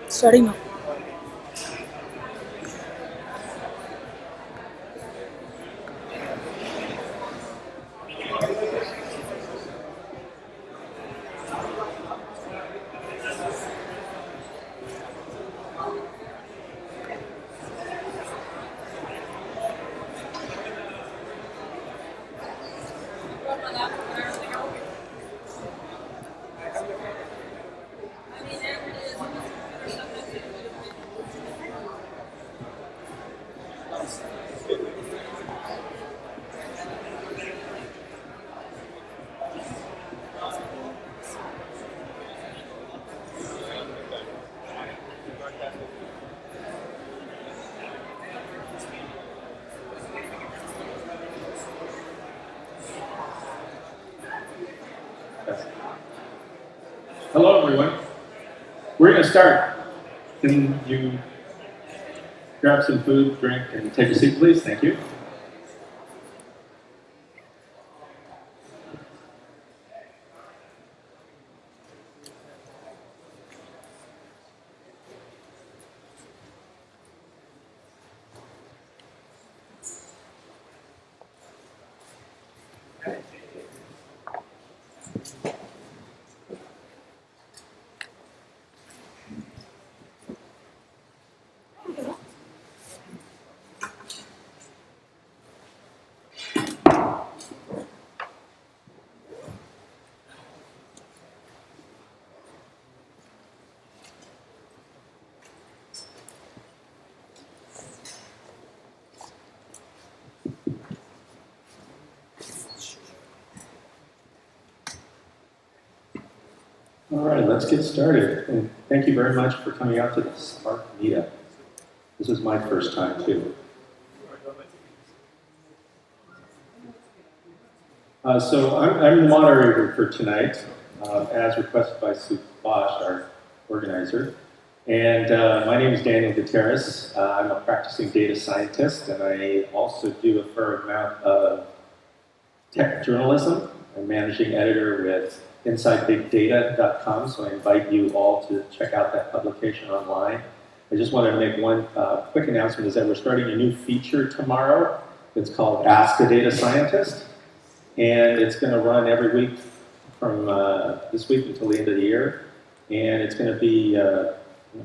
Starting now. Hello, everyone. We're going to start. Can you grab some food, drink, and take a seat, please? Thank you. All right, let's get started. And thank you very much for coming out to the Spark meetup. This is my first time, too. So I'm the moderator for tonight, as requested by Subhash, our organizer. And my name is Daniel Gutierrez. I'm a practicing data scientist, and I also do a fair amount of tech journalism. I'm managing editor with InsideBigData.com, so I invite you all to check out that publication online. I just wanted to make one quick announcement, is that we're starting a new feature tomorrow. It's called Ask a Data Scientist, and it's going to run every week from this week until the end of the year. And it's going to be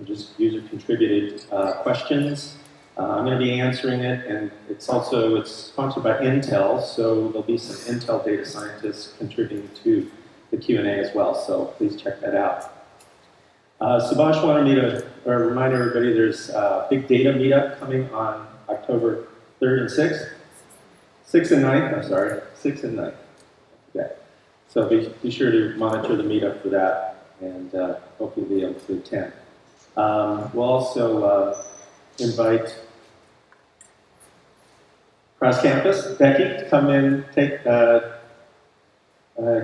just user-contributed questions. I'm going to be answering it, and it's sponsored by Intel, so there'll be some Intel data scientists contributing to the Q&A as well, so please check that out. Subhash wanted me to remind everybody there's a big data meetup coming on October 3rd and 6th. 6th and 9th, I'm sorry, 6th and 9th. Okay. So be sure to monitor the meetup for that, and hope you'll be able to attend. We'll also invite cross campus Becky to come in,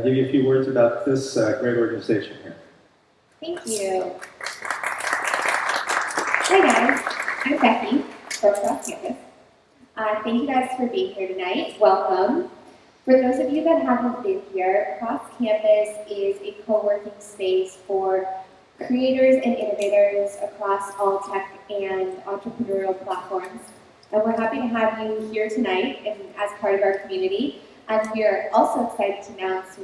give you a few words about this great organization here. Thank you. Hi guys, I'm Becky from Cross Campus. Thank you guys for being here tonight. Welcome. For those of you that haven't been here, Cross Campus is a co-working space for creators and innovators across all tech and entrepreneurial platforms. And we're happy to have you here tonight and as part of our community. And we are also excited to announce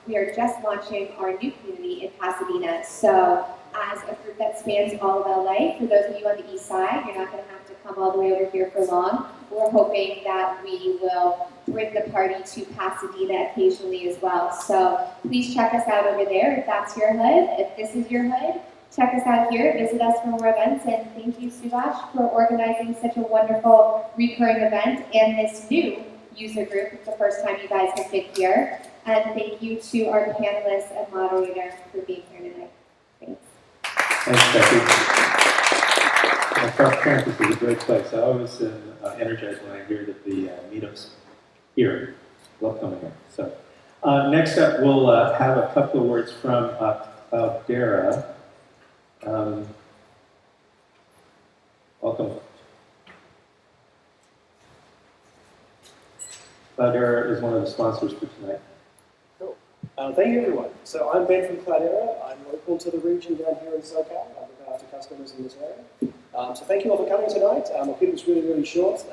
we are just launching our new community in Pasadena. So as a group that spans all of LA, for those of you on the east side, you're not going to have to come all the way over here for long. We're hoping that we will bring the party to Pasadena occasionally as well. So please check us out over there if that's your hood. If this is your hood, check us out here, visit us for more events, and thank you, Subhash, for organizing such a wonderful recurring event and this new user group. It's the first time you guys have been here. And thank you to our panelists and moderator for being here tonight. Thanks. Thanks, Becky. Cross Campus is a great place. I always am energized when I hear that the meetups here. Love coming here. So next up, we'll have a couple of words from Cloudera. Welcome. Cloudera is one of the sponsors for tonight. Cool. Thank you, everyone. So I'm Ben from Cloudera. I'm local to the region down here in SoCal. I've customers in this area. So thank you all for coming tonight. I'll keep this really, really short.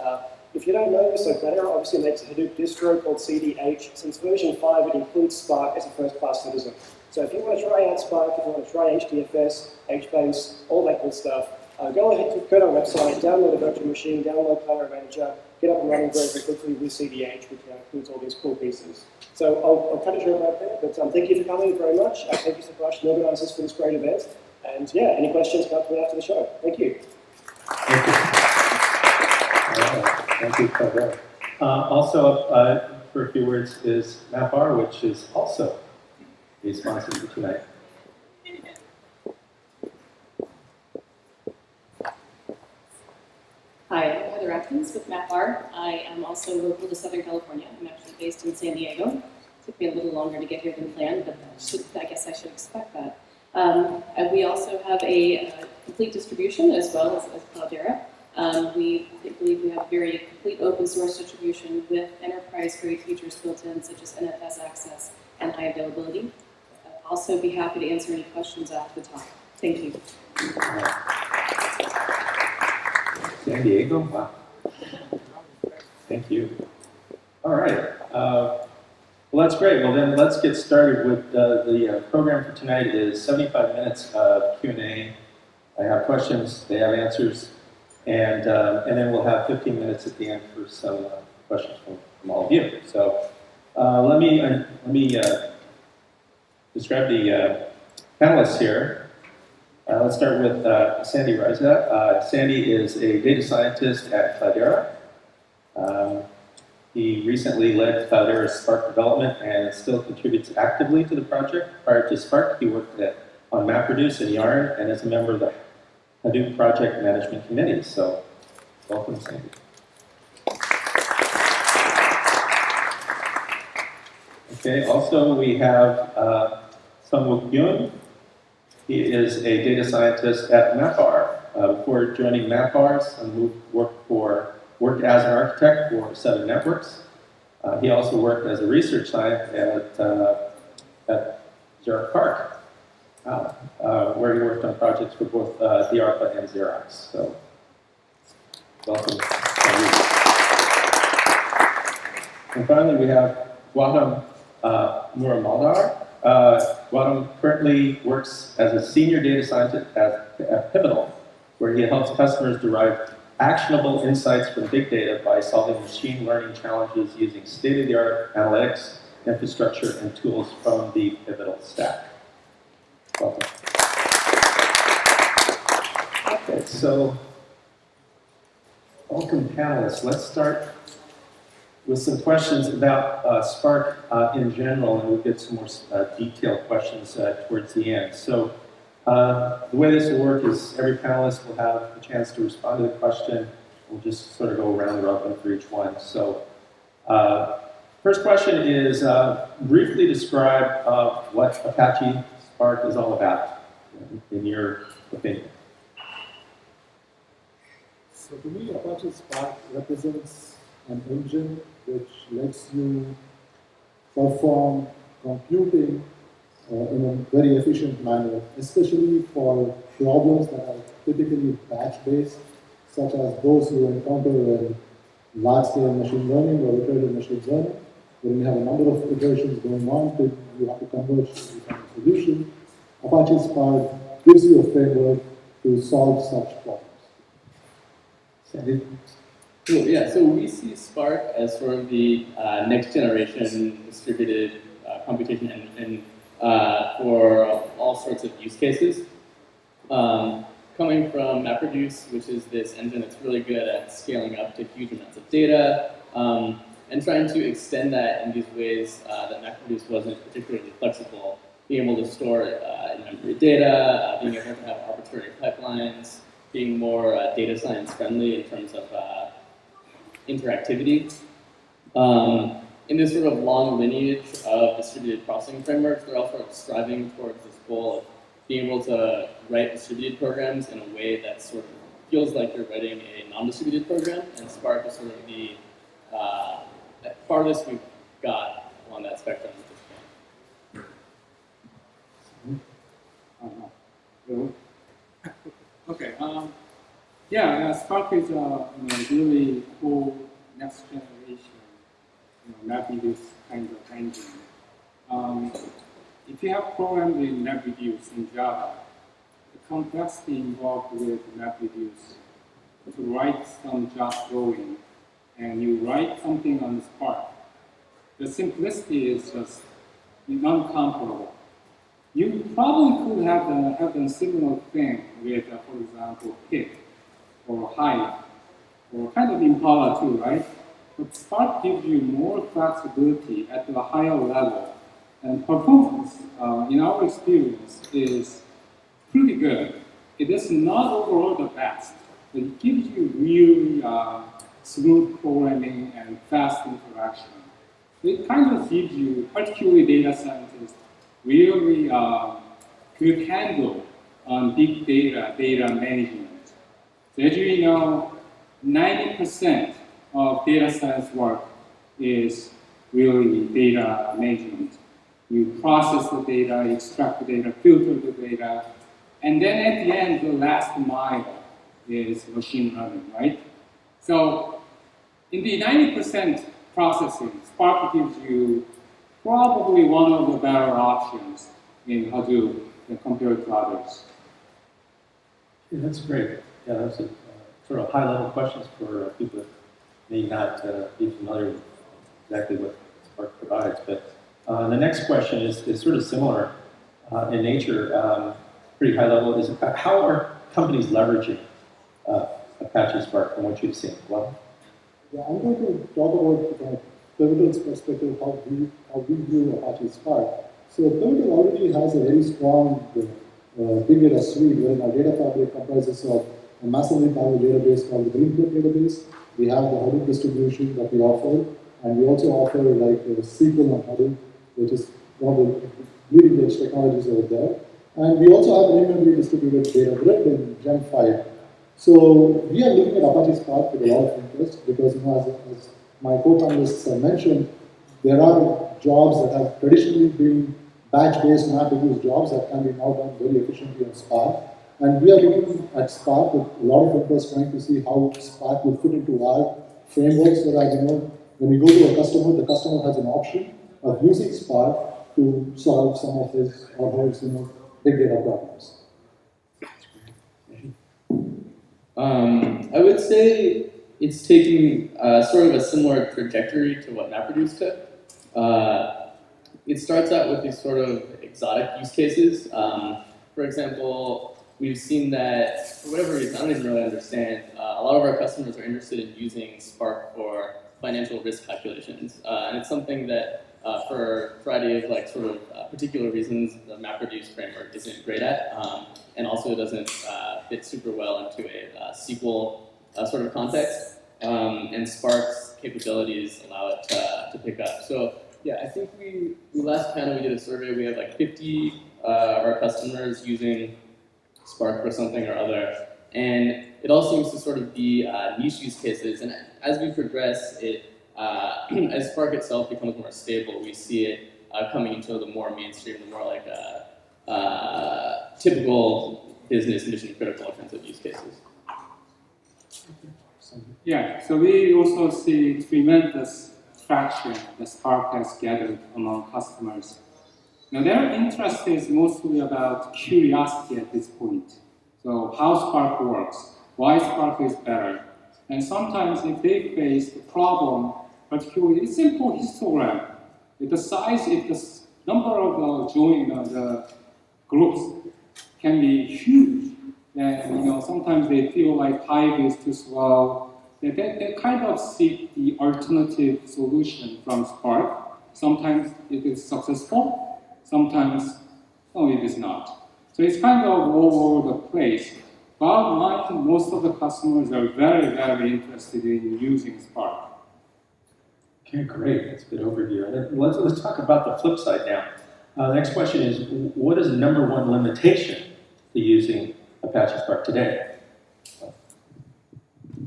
If you don't know, so Cloudera obviously makes a Hadoop distro called CDH. Since version 5, it includes Spark as a first-class citizen. So if you want to try out Spark, if you want to try HDFS, HBase, all that good stuff, go ahead to go to our website, download a virtual machine, download Cloudera Manager, get up and running very, very quickly with CDH, which includes all these cool pieces. So I'll cut it short right there, but thank you for coming very much. Thank you so much to the organisers for this great event. And yeah, any questions, come to me after the show. Thank you. Thank you. Thank you, Cloudera. Also, for a few words is MapR, which is also a sponsor for tonight. Hi, I'm Heather Atkins with MapR. I am also local to Southern California. I'm actually based in San Diego. Took me a little longer to get here than planned, but I guess I should expect that. And we also have a complete distribution as well as Cloudera. We believe we have a very complete open source distribution with enterprise-grade features built in, such as NFS access and high availability. I'll also be happy to answer any questions after the talk. Thank you. San Diego? Wow. Thank you. All right. Well, that's great. Well, then let's get started with the program for tonight is 75 minutes of Q&A. I have questions, they have answers, and then we'll have 15 minutes at the end for some questions from all of you. So let me describe the panelists here. Let's start with Sandy Riza. Sandy is a data scientist at Cloudera. He recently led Cloudera's Spark development and still contributes actively to the project. Prior to Spark, he worked on MapReduce and Yarn and is a member of the Hadoop Project Management Committee. So, welcome, Sandy. Okay, also we have Sungwook Yoon. He is a data scientist at MapR. Before joining MapR, Sungwook worked as an architect for 7 networks. He also worked as a research scientist at Xerox Park, where he worked on projects for both DARPA and Xerox. So, welcome. And finally, we have Gautam Muralmadar. Gautam currently works as a senior data scientist at Pivotal, where he helps customers derive actionable insights from big data by solving machine learning challenges using state-of-the-art analytics, infrastructure, and tools from the Pivotal stack. Welcome. Okay, so welcome panelists. Let's start with some questions about Spark in general, and we'll get some more detailed questions towards the end. So the way this will work is every panelist will have a chance to respond to the question. We'll just sort of go round robin for each one. So first question is, briefly describe what Apache Spark is all about, in your opinion. So to me, Apache Spark represents an engine which lets you perform computing in a very efficient manner, especially for problems that are typically batch-based, such as those you encounter in large-scale machine learning or iterative machine learning, when you have a number of iterations going on, you have to converge to a solution. Apache Spark gives you a framework to solve such problems. Sandy? Cool, yeah, so we see Spark as sort of the next generation distributed computation engine for all sorts of use cases. Coming from MapReduce, which is this engine that's really good at scaling up to huge amounts of data, and trying to extend that in these ways that MapReduce wasn't particularly flexible, being able to store in-memory data, being able to have arbitrary pipelines, being more data science friendly in terms of interactivity. In this sort of long lineage of distributed processing frameworks, they're all sort of striving towards this goal of being able to write distributed programs in a way that sort of feels like you're writing a non-distributed program, and Spark is sort of the farthest we've got along that spectrum at this point. Spark is a really cool next generation MapReduce kind of engine. If you have programmed in MapReduce in Java, the complexity involved with MapReduce to write some job drawing, and you write something on Spark, the simplicity is just non-comparable. You probably could have done similar thing with, for example, Pip or Hive, or kind of Impala too, right? But Spark gives you more flexibility at the higher level, and performance, in our experience, is pretty good. It is not overall the best, but it gives you really smooth programming and fast interaction. It kind of gives you, particularly data scientists, really good handle on big data management. So as you know, 90% of data science work is really data management. You process the data, extract the data, filter the data, and then at the end, the last mile is machine learning, right? So in the 90% processing, Spark gives you probably one of the better options in Hadoop compared to others. Yeah, that's great. Yeah, that's a sort of high-level questions for people that may not be familiar with exactly what Spark provides. But the next question is sort of similar in nature, pretty high level. Is how are companies leveraging Apache Spark from what you've seen? Well, yeah, I'm going to talk about from Pivotal's perspective how we view Apache Spark. So Pivotal already has a very strong big data suite where our data fabric comprises of a massively parallel database called the Greenfield database. We have the Hadoop distribution that we offer, and we also offer like a SQL on Hadoop, which is one of the leading edge technologies over there. And we also have an in-memory distributed data grid in Gen 5. So we are looking at Apache Spark with a lot of interest because, as my co-panelists have mentioned, there are jobs that have traditionally been batch-based MapReduce jobs that can be now done very efficiently on Spark. And we are looking at Spark with a lot of interest, trying to see how Spark will fit into our framework so that, when we go to a customer, the customer has an option of using Spark to solve some of his or her, big data problems. I would say it's taking sort of a similar trajectory to what MapReduce took. It starts out with these sort of exotic use cases. For example, we've seen that, for whatever reason, I don't even really understand, a lot of our customers are interested in using Spark for financial risk calculations. And it's something that, for a variety of sort of particular reasons, the MapReduce framework isn't great at, and also doesn't fit super well into a SQL sort of context. And Spark's capabilities allow it to pick up. So yeah, I think we last panel we did a survey. We had like 50 of our customers using Spark for something or other, and it all seems to sort of be niche use cases. And as we progress, as Spark itself becomes more stable, we see it coming into the more mainstream, the more like typical business mission critical offensive use cases. Yeah, so we also see tremendous traction that Spark has gathered among customers. Now their interest is mostly about curiosity at this point. So how Spark works, why Spark is better. And sometimes if they face the problem, particularly a simple histogram, if the number of the groups can be huge, then sometimes they feel like Hive is too slow. They kind of seek the alternative solution from Spark. Sometimes it is successful, sometimes it is not. So it's kind of all over the place. Bottom line, most of the customers are very, very interested in using Spark. okay, great. That's a good overview. And let's talk about the flip side now. The next question is, what is the number one limitation to using Apache Spark today?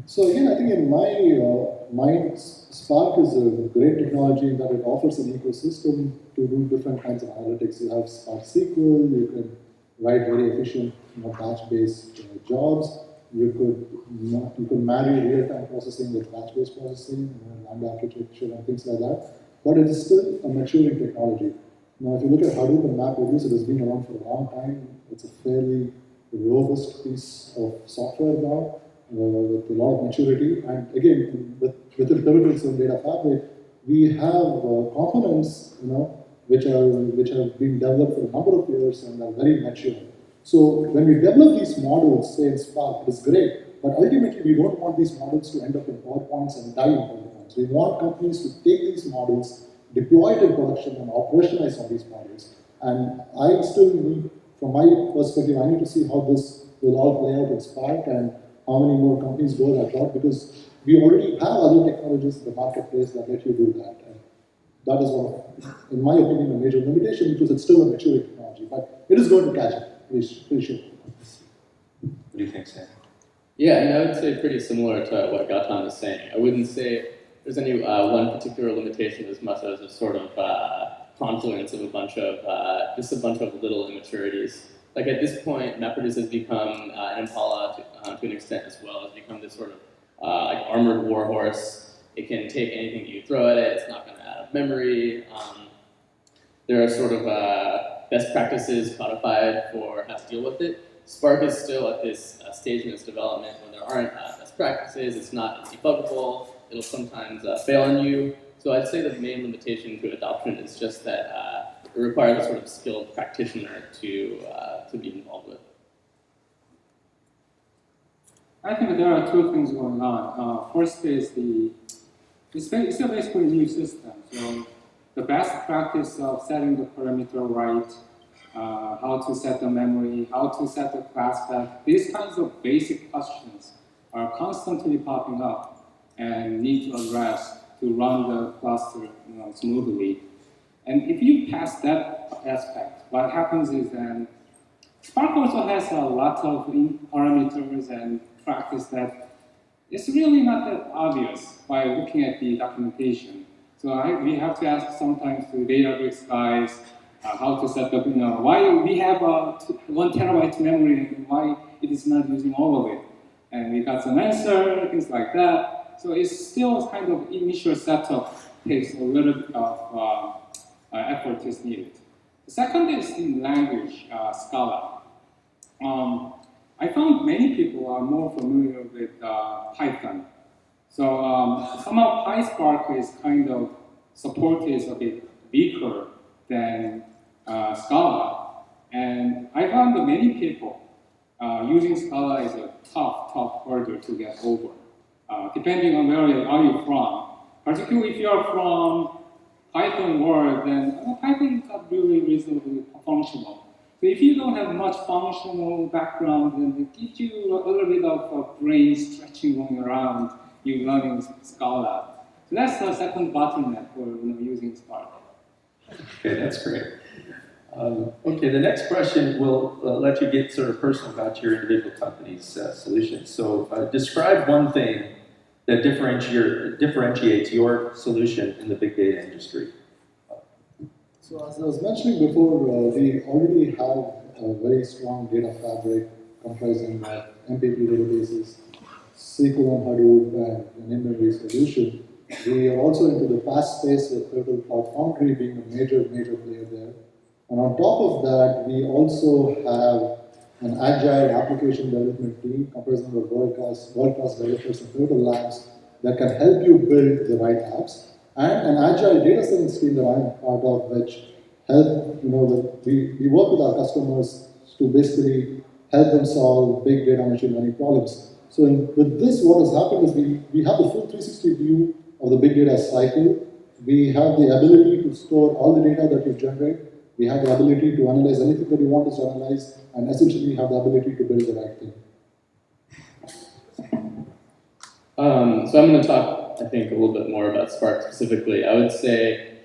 So again, I think in my mind, Spark is a great technology in that it offers an ecosystem to do different kinds of analytics. You have Spark SQL, you can write very efficient batch-based jobs. you could marry real-time processing with batch-based processing, Lambda architecture and things like that. But it is still a maturing technology. Now, if you look at Hadoop and MapReduce, it has been around for a long time. It's a fairly robust piece of software now with a lot of maturity. And again, within Pivotal's own data fabric, we have components, which have been developed for a number of years and are very mature. So when we develop these models, say in Spark, it's great, but ultimately we don't want these models to end up in PowerPoints and die in PowerPoints. We want companies to take these models, deploy it in production, and operationalize on these models. And I still need, from my perspective, I need to see how this will all play out in Spark and how many more companies go that route, because we already have other technologies in the marketplace that let you do that. And that is one of, in my opinion, a major limitation, because it's still a mature technology, but it is going to catch up. Pretty sure. What do you think, Sam? Yeah, and I would say pretty similar to what Gautam is saying. I wouldn't say there's any one particular limitation as much as a sort of confluence of just a bunch of little immaturities. Like at this point, MapReduce has become, and Impala to an extent as well, has become this sort of like armored warhorse. It can take anything that you throw at it. It's not going to add up memory. There are sort of best practices codified for how to deal with it. Spark is still at this stage in its development when there aren't best practices. It's not debuggable. It'll sometimes fail on you. So I'd say the main limitation to adoption is just that it requires a sort of skilled practitioner to be involved with. I think there are two things going on. First is it's basically a new system. So the best practice of setting the parameter right, how to set the memory, how to set the class path, these kinds of basic questions are constantly popping up and need to address to run the cluster smoothly. And if you pass that aspect, what happens is then Spark also has a lot of parameters and practice that it's really not that obvious by looking at the documentation. So we have to ask sometimes to Databricks guys how to set up, why we have 1 terabyte memory and why it is not using all of it. And we got some answer, things like that. So it's still kind of initial setup takes a little bit of effort is needed. The second is in language, Scala. I found many people are more familiar with Python. So somehow PySpark is kind of support is a bit weaker than Scala. And I found that many people using Scala is a tough hurdle to get over, depending on where are you from. Particularly if you are from Python world, then Python is not really reasonably functional. So if you don't have much functional background, then it gives you a little bit of brain stretching going around you learning Scala. So that's the second bottleneck for using Spark. Okay, that's great. Okay, the next question will let you get sort of personal about your individual company's solutions. So describe one thing that differentiates your solution in the big data industry. So as I was mentioning before, we already have a very strong data fabric comprising MPP databases, SQL and Hadoop, and an in-memory solution. We are also into the PaaS space with Pivotal Cloud Foundry being a major player there. And on top of that, we also have an agile application development team comprising of world-class developers and Pivotal labs that can help you build the right apps, and an agile data science team that I'm part of, which help, we work with our customers to basically help them solve big data machine learning problems. So with this, what has happened is we have the full 360 view of the big data cycle. We have the ability to store all the data that you generate. We have the ability to analyze anything that you want us to analyze, and essentially have the ability to build the right thing. So I'm going to talk, I think, a little bit more about Spark specifically. I would say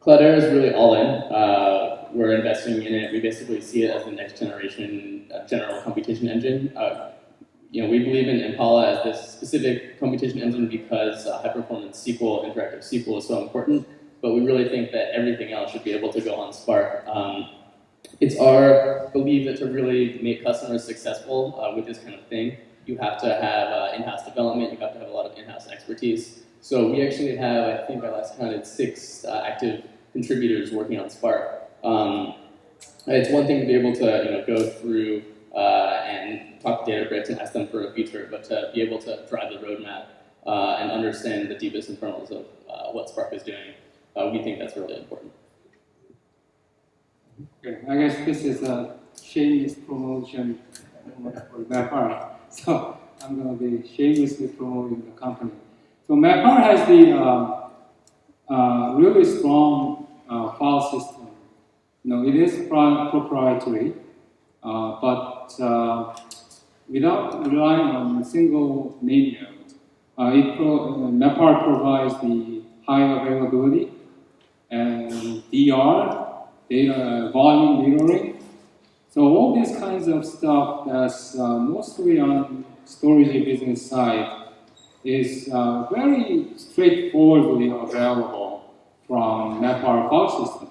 Cloudera is really all in. We're investing in it. We basically see it as the next generation general computation engine. We believe in Impala as this specific computation engine because high-performance SQL, interactive SQL is so important, but we really think that everything else should be able to go on Spark. It's our belief that to really make customers successful with this kind of thing, you have to have in-house development, you have to have a lot of in-house expertise. So we actually have, I think I last counted, 6 active contributors working on Spark. It's one thing to be able to go through and talk to Databricks and ask them for a feature, but to be able to drive the roadmap and understand the deepest internals of what Spark is doing, we think that's really important. Okay, I guess this is a shameless promotion for MapR. So I'm going to be shamelessly promoting the company. So MapR has the really strong file system. It is proprietary, but without relying on a single name node, MapR provides the high availability and DR, data volume mirroring. So all these kinds of stuff that's mostly on storage business side is very straightforwardly available from MapR file system.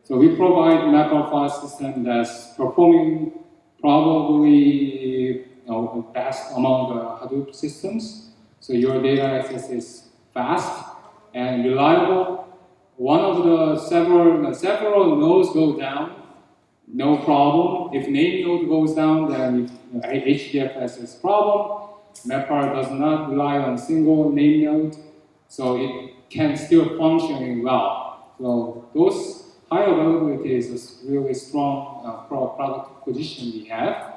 So we provide MapR file system that's performing probably best among the Hadoop systems. So your data access is fast and reliable. One of the several nodes go down, no problem. If name node goes down, then HDFS is problem. MapR does not rely on single name node, so it can still function well. So those high availability is a really strong product position we have.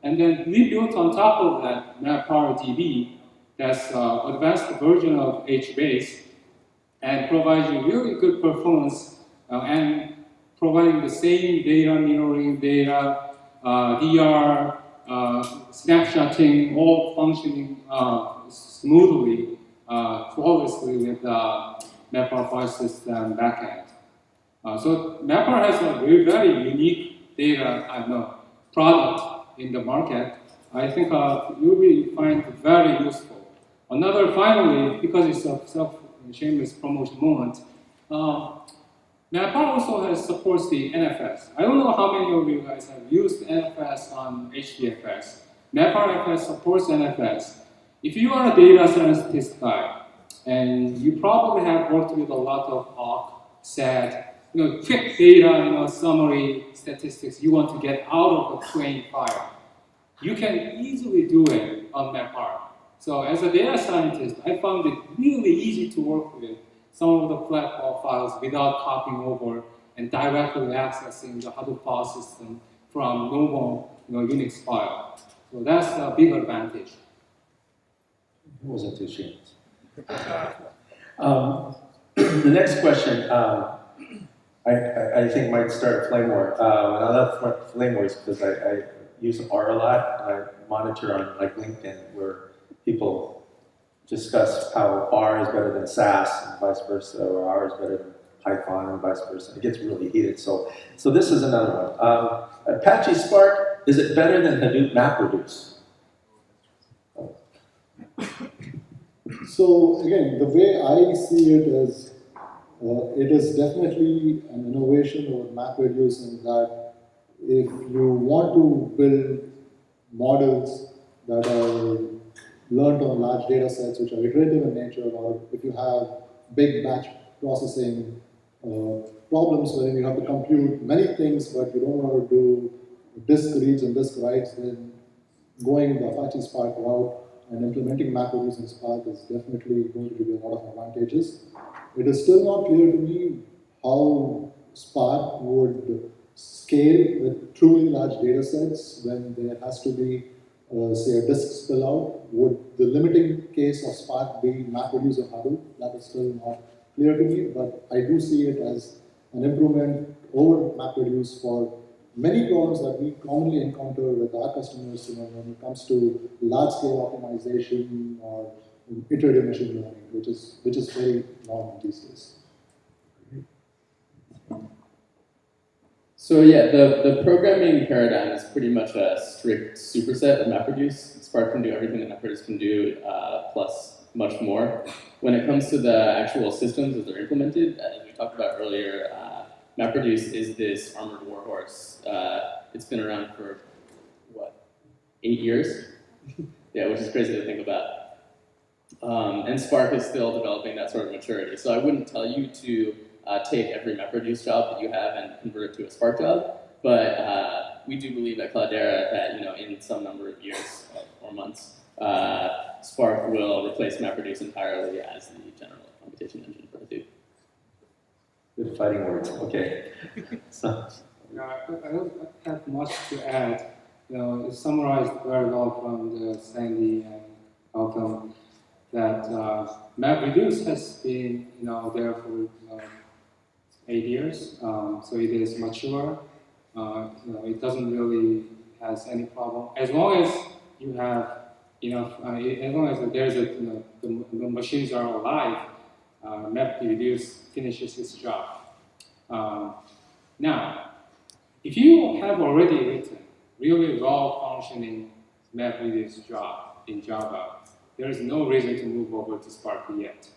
And then we built on top of that MapR DB, that's advanced version of HBase, and provides you really good performance and providing the same data mirroring, data, DR, snapshotting, all functioning smoothly, flawlessly with the MapR file system backend. So MapR has a very, very unique data product in the market. I think you will find it very useful. Finally, because it's a shameless promotion moment, MapR also supports the NFS. I don't know how many of you guys have used NFS on HDFS. MapR FS supports NFS. If you are a data scientist guy, and you probably have worked with a lot of awk, SAT, quick data, summary statistics you want to get out of a trained file, you can easily do it on MapR. So as a data scientist, I found it really easy to work with some of the flat files without copying over and directly accessing the Hadoop file system from normal Unix file. So that's a big advantage. It wasn't too shameless. The next question, I think might start a flame war. And I love flame wars because I use R a lot. I monitor on LinkedIn where people discuss how R is better than SAS and vice versa, or R is better than Python and vice versa. It gets really heated. So this is another one. Apache Spark, is it better than Hadoop MapReduce? So again, the way I see it is, it is definitely an innovation over MapReduce in that if you want to build models that are learned on large data sets which are iterative in nature, or if you have big batch processing problems where you have to compute many things but you don't want to do disk reads and disk writes, then going the Apache Spark route and implementing MapReduce in Spark is definitely going to give you a lot of advantages. It is still not clear to me how Spark would scale with truly large data sets when there has to be, say, a disk spill out. Would the limiting case of Spark be MapReduce or Hadoop? That is still not clear to me, but I do see it as an improvement over MapReduce for many problems that we commonly encounter with our customers, when it comes to large-scale optimization or iterative machine learning, which is very normal these days. So yeah, the programming paradigm is pretty much a strict superset of MapReduce. Spark can do everything that MapReduce can do, plus much more. When it comes to the actual systems as they're implemented, as we talked about earlier, MapReduce is this armored warhorse. It's been around for, 8 years? which is crazy to think about. And Spark is still developing that sort of maturity. So I wouldn't tell you to take every MapReduce job that you have and convert it to a Spark job, but we do believe at Cloudera that in some number of years or months, Spark will replace MapReduce entirely as the general computation engine for Hadoop. Good fighting words. Okay. So, I don't have much to add. It's summarized very well from the Sandy and Malcolm that MapReduce has been there for 8 years, so it is mature. It doesn't really has any problem as long as you have enough. As long as there's the machines are alive, MapReduce finishes its job. Now, if you have already written really well-functioning MapReduce job in Java, there is no reason to move over to Spark yet,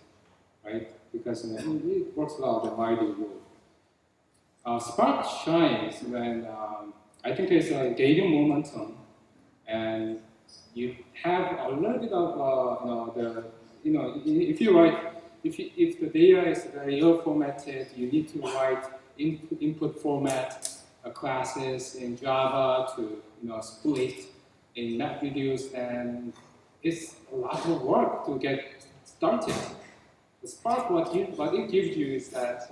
right? Because it works well, the mighty rule. Spark shines when I think there's a gaining momentum, and you have a little bit of if the data is very ill formatted, you need to write input format classes in Java to split in MapReduce, and it's a lot of work to get started. The Spark, what it gives you is that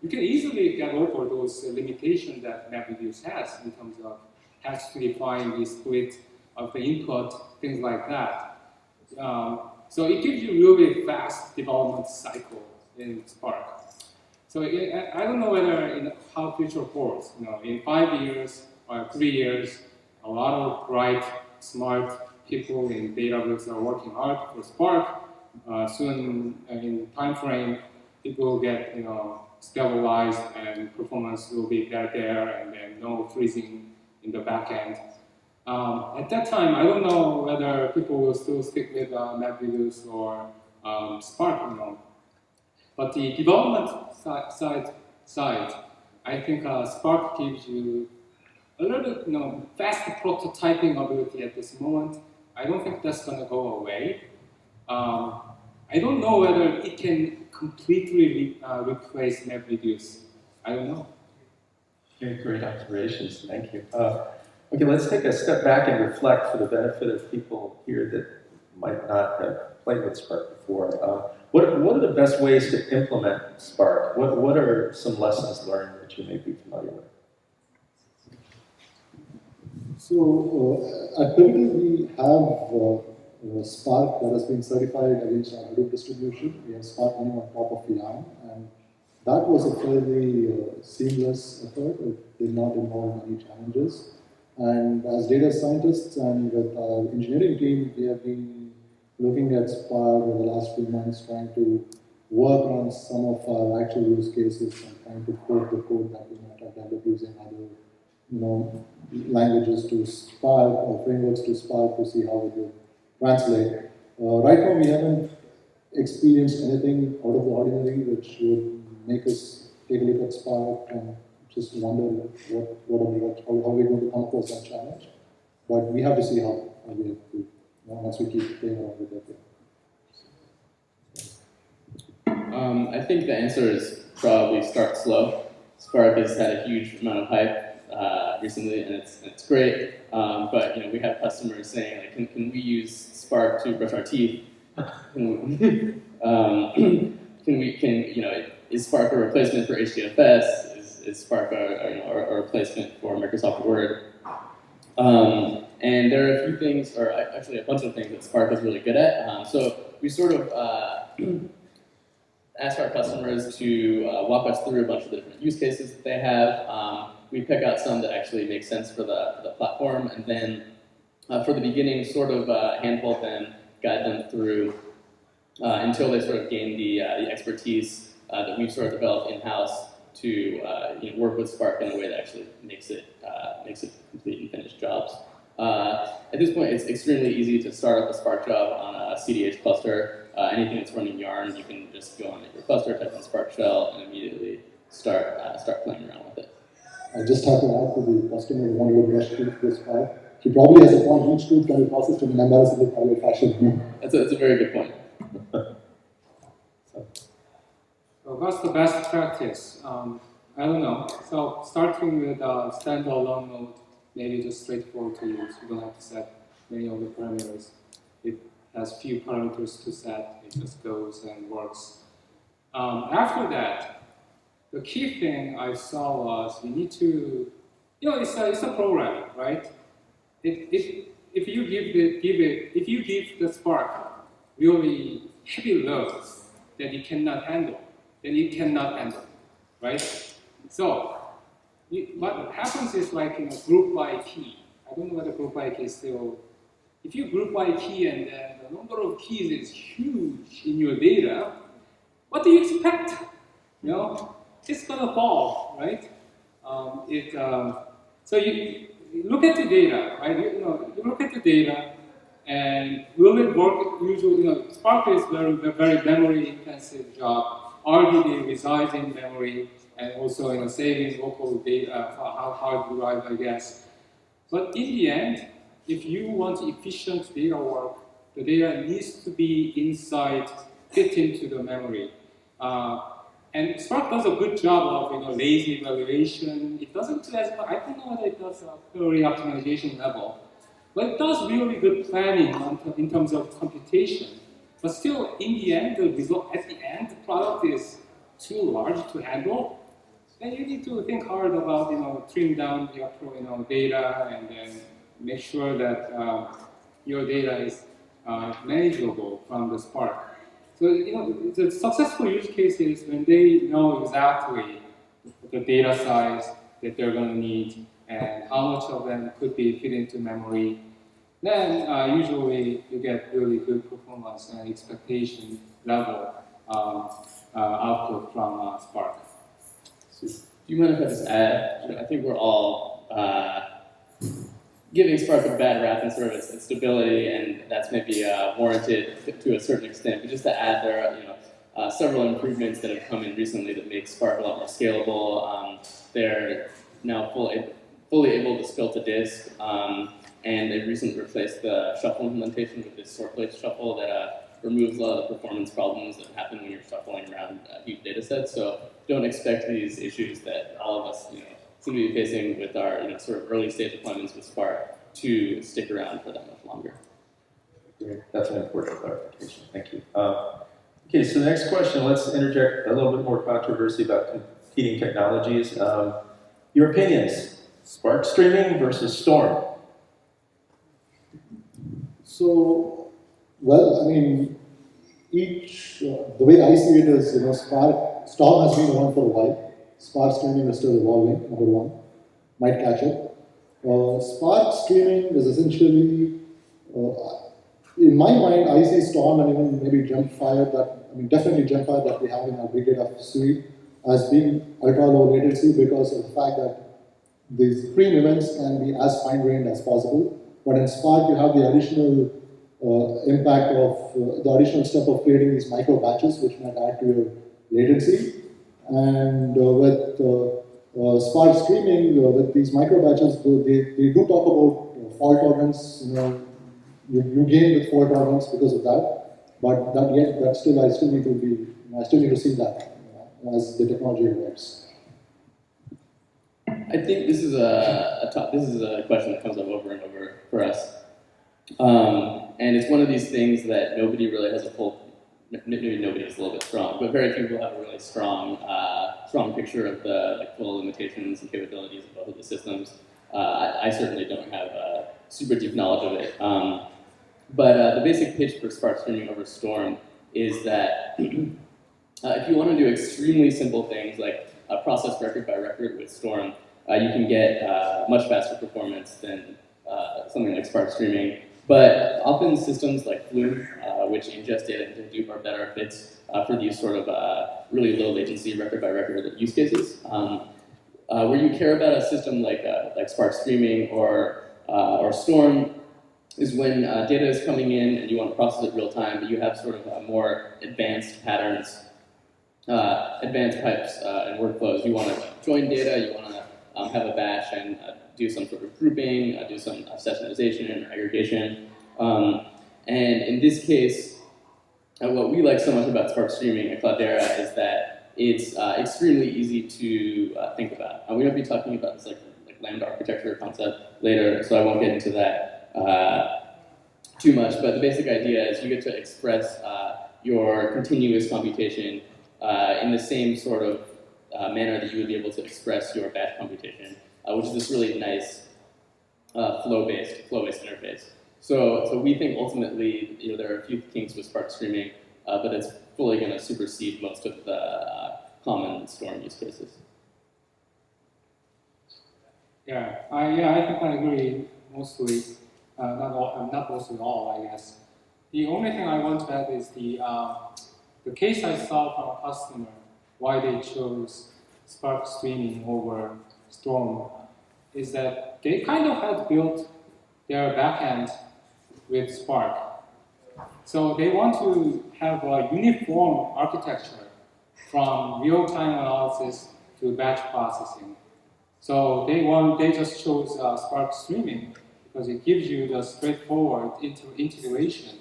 you can easily get over those limitations that MapReduce has in terms of has to define the split of the input, things like that. So it gives you really fast development cycle in Spark. So I don't know whether how future holds. In 5 years or 3 years, a lot of bright, smart people in Databricks are working hard for Spark. Soon, in time frame, it will get stabilized and performance will be there, and then no freezing in the back end. At that time, I don't know whether people will still stick with MapReduce or Spark, But the development side, I think Spark gives you a little bit, fast prototyping ability at this moment. I don't think that's going to go away. I don't know whether it can completely replace MapReduce. I don't know. okay, great observations. Thank you. Okay, let's take a step back and reflect for the benefit of people here that might not have played with Spark before. What are the best ways to implement Spark? What are some lessons learned that you may be familiar with? So at Pivotal, we have Spark that has been certified against our Hadoop distribution. We have Spark running on top of Yarn, and that was a fairly seamless effort. It did not involve any challenges. And as data scientists and with our engineering team, we have been looking at Spark over the last few months, trying to work on some of our actual use cases and trying to code the code that we might have developed using other languages to Spark or frameworks to Spark to see how it would translate. Right now, we haven't experienced anything out of the ordinary which would make us take a look at Spark and just wonder how we're going to come across that challenge. But we have to see how we have to, once we keep playing around with it. I think the answer is probably start slow. Spark has had a huge amount of hype recently, and it's great. But we have customers saying, like, can we use Spark to brush our teeth? Is Spark a replacement for HDFS? Is Spark a replacement for Microsoft Word? And there are a few things, or actually a bunch of things that Spark is really good at. So we sort of ask our customers to walk us through a bunch of the different use cases that they have. We pick out some that actually make sense for the platform, and then for the beginning, sort of handhold them, guide them through until they sort of gain the expertise that we've sort of developed in-house to work with Spark in a way that actually makes it complete and finished jobs. At this point, it's extremely easy to start up a Spark job on a CDH cluster. Anything that's running Yarn, you can just go on your cluster, type in Spark shell, and immediately start playing around with it. I just have to add to the customer who wanted to brush teeth with Spark. he probably has a point, each truth can be processed in an embarrassingly private fashion. That's a very good point. So what's the best practice? I don't know. So starting with a standalone node, maybe just straightforward to use. You don't have to set many of the parameters. It has few parameters to set. It just goes and works. After that, the key thing I saw was we need to, it's a program, right? If you give the Spark really heavy loads that it cannot handle, then it cannot handle, right? So what happens is like in a group by key. I don't know whether group by key is still. If you group by key and then the number of keys is huge in your data, what do you expect? It's gonna fall, right? So you look at the data, right? You look at the data, and will it work? Usually, Spark is very memory-intensive job. RDD resides in memory, and also saving local data, hard drive, I guess. But in the end, if you want efficient data work, the data needs to be inside, fit into the memory. And Spark does a good job of lazy evaluation. It doesn't do as much. I don't know whether it does a query optimization level, but it does really good planning in terms of computation. But still, in the end, the result at the end, the product is too large to handle. Then you need to think hard about trim down your data and then make sure that your data is manageable from the Spark. So the successful use cases when they know exactly the data size that they're going to need and how much of them could be fit into memory, then usually you get really good performance and expectation level output from Spark. So, do you mind if I just add? I think we're all giving Spark a bad rap in sort of its stability, and that's maybe warranted to a certain extent. But just to add, there are several improvements that have come in recently that make Spark a lot more scalable. They're now fully able to scale to disk, and they recently replaced the shuffle implementation with this sort place shuffle that removes a lot of the performance problems that happen when you're shuffling around huge data sets. So don't expect these issues that all of us seem to be facing with our sort of early stage deployments with Spark to stick around for that much longer. Great. That's an important clarification. Thank you. Okay, so the next question, let's interject a little bit more controversy about competing technologies. Your opinions, Spark streaming versus Storm? So, well, I mean, the way I see it is, Storm has been around for a while. Spark streaming is still evolving, number one. Might catch it. Spark streaming is essentially, in my mind, I see Storm and even maybe Gemfire definitely Gemfire that we have in our big data suite as being ultra low latency because of the fact that these stream events can be as fine-grained as possible. But in Spark, you have the additional impact of the additional step of creating these micro batches, which might add to your latency. And with Spark streaming, with these micro batches, they do talk about fault tolerance. You gain with fault tolerance because of that. But I still need to see that as the technology evolves. I think this is a question that comes up over and over for us, and it's one of these things that nobody really has maybe nobody is a little bit strong, but very few people have a really strong picture of the full limitations and capabilities of both of the systems. I certainly don't have a super deep knowledge of it, but the basic pitch for Spark streaming over Storm is that if you want to do extremely simple things like process record by record with Storm, you can get much faster performance than something like Spark streaming. But often systems like Flume, which ingest data into Hadoop, are better fits for these sort of really low latency record by record use cases. Where you care about a system like Spark streaming or Storm is when data is coming in and you want to process it real time, but you have sort of more advanced patterns, advanced pipes and workflows. You want to join data, you want to have a batch and do some sort of grouping, do some sessionization and aggregation. And in this case, what we like so much about Spark Streaming at Cloudera is that it's extremely easy to think about. We're going to be talking about this like Lambda architecture concept later, so I won't get into that too much. But the basic idea is you get to express your continuous computation in the same sort of manner that you would be able to express your batch computation, which is this really nice flow-based interface. So we think ultimately, there are a few kinks with Spark Streaming, but it's fully going to supersede most of the common storm use cases. Yeah, I think I agree mostly, not mostly all, I guess. The only thing I want to add is the case I saw from a customer, why they chose Spark Streaming over Storm, is that they kind of had built their backend with Spark. So they want to have a uniform architecture from real-time analysis to batch processing. So they just chose Spark Streaming because it gives you the straightforward integration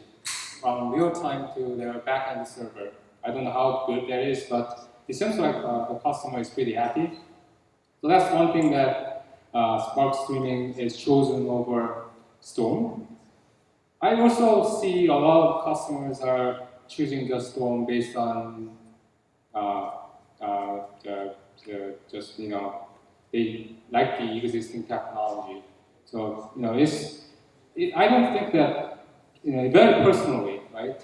from real-time to their backend server. I don't know how good that is, but it seems like the customer is pretty happy. So that's one thing that Spark Streaming is chosen over Storm. I also see a lot of customers are choosing the Storm based on they like the existing technology. So I don't think that very personally, right?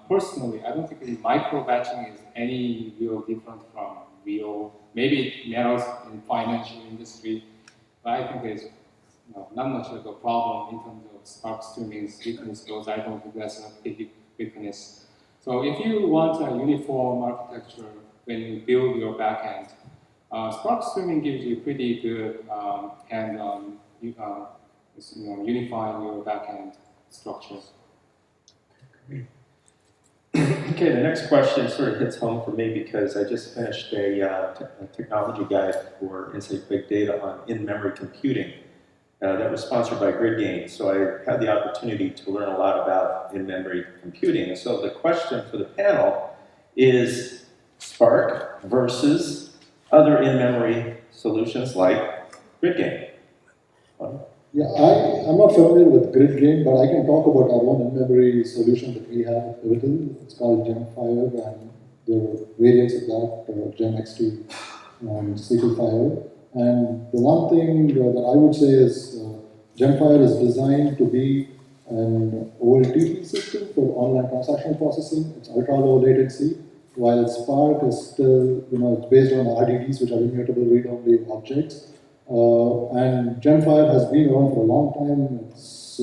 Personally, I don't think the micro batching is any real different from real. Maybe it matters in financial industry, but I think there's not much of a problem in terms of Spark Streaming's weakness goes. I don't think that's a big weakness. So if you want a uniform architecture when you build your backend, Spark Streaming gives you pretty good hand on unifying your backend structures. Okay, the next question sort of hits home for me because I just finished a technology guide for Insight Big Data on in-memory computing that was sponsored by GridGain. So I had the opportunity to learn a lot about in-memory computing. And so the question for the panel is Spark versus other in-memory solutions like GridGain. Yeah, I'm not familiar with GridGain, but I can talk about our own in-memory solution that we have at Pivotal. It's called GemFire, and there are variants of that, GemX2 and SQLFire. And the one thing that I would say is GemFire is designed to be an OLTP system for online transactional processing. It's ultra-low latency, while Spark is still, it's based on RDDs, which are immutable read-only objects. And GemFire has been around for a long time. It's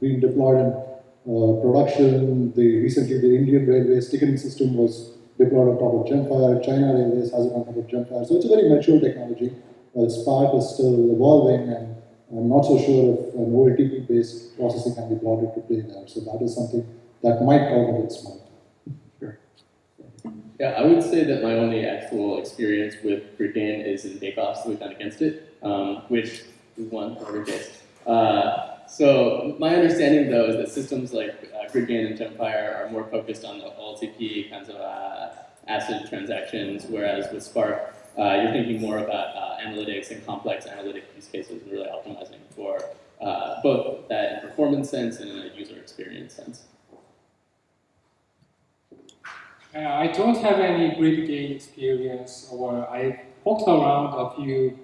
been deployed in production. Recently, the Indian Railways ticketing system was deployed on top of GemFire. China Railways has it on top of GemFire. So it's a very mature technology. While Spark is still evolving, and I'm not so sure if an OLTP-based processing can be brought into play there. So that is something that might come a bit small. Sure. Yeah, I would say that my only actual experience with GridGain is in bake-offs that we've done against it, which we won in every case. So my understanding, though, is that systems like GridGain and GemFire are more focused on the OLTP kinds of ACID transactions, whereas with Spark, you're thinking more about analytics and complex analytic use cases and really optimizing for both that in performance sense and in a user experience sense. I don't have any GridGain experience, or I poked around a few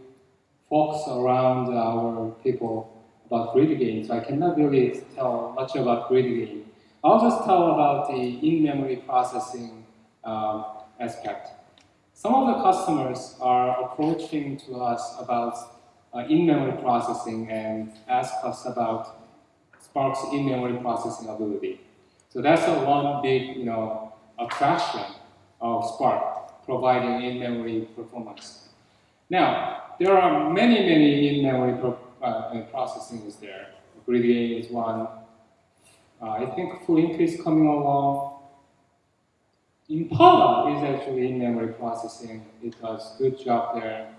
folks around our people about GridGain, so I cannot really tell much about GridGain. I'll just tell about the in-memory processing aspect. Some of the customers are approaching to us about in-memory processing and ask us about Spark's in-memory processing ability. So that's one big, attraction of Spark, providing in-memory performance. Now, there are many in-memory processing is there. GridGain is one. I think Flink is coming along. Impala is actually in-memory processing. It does a good job there.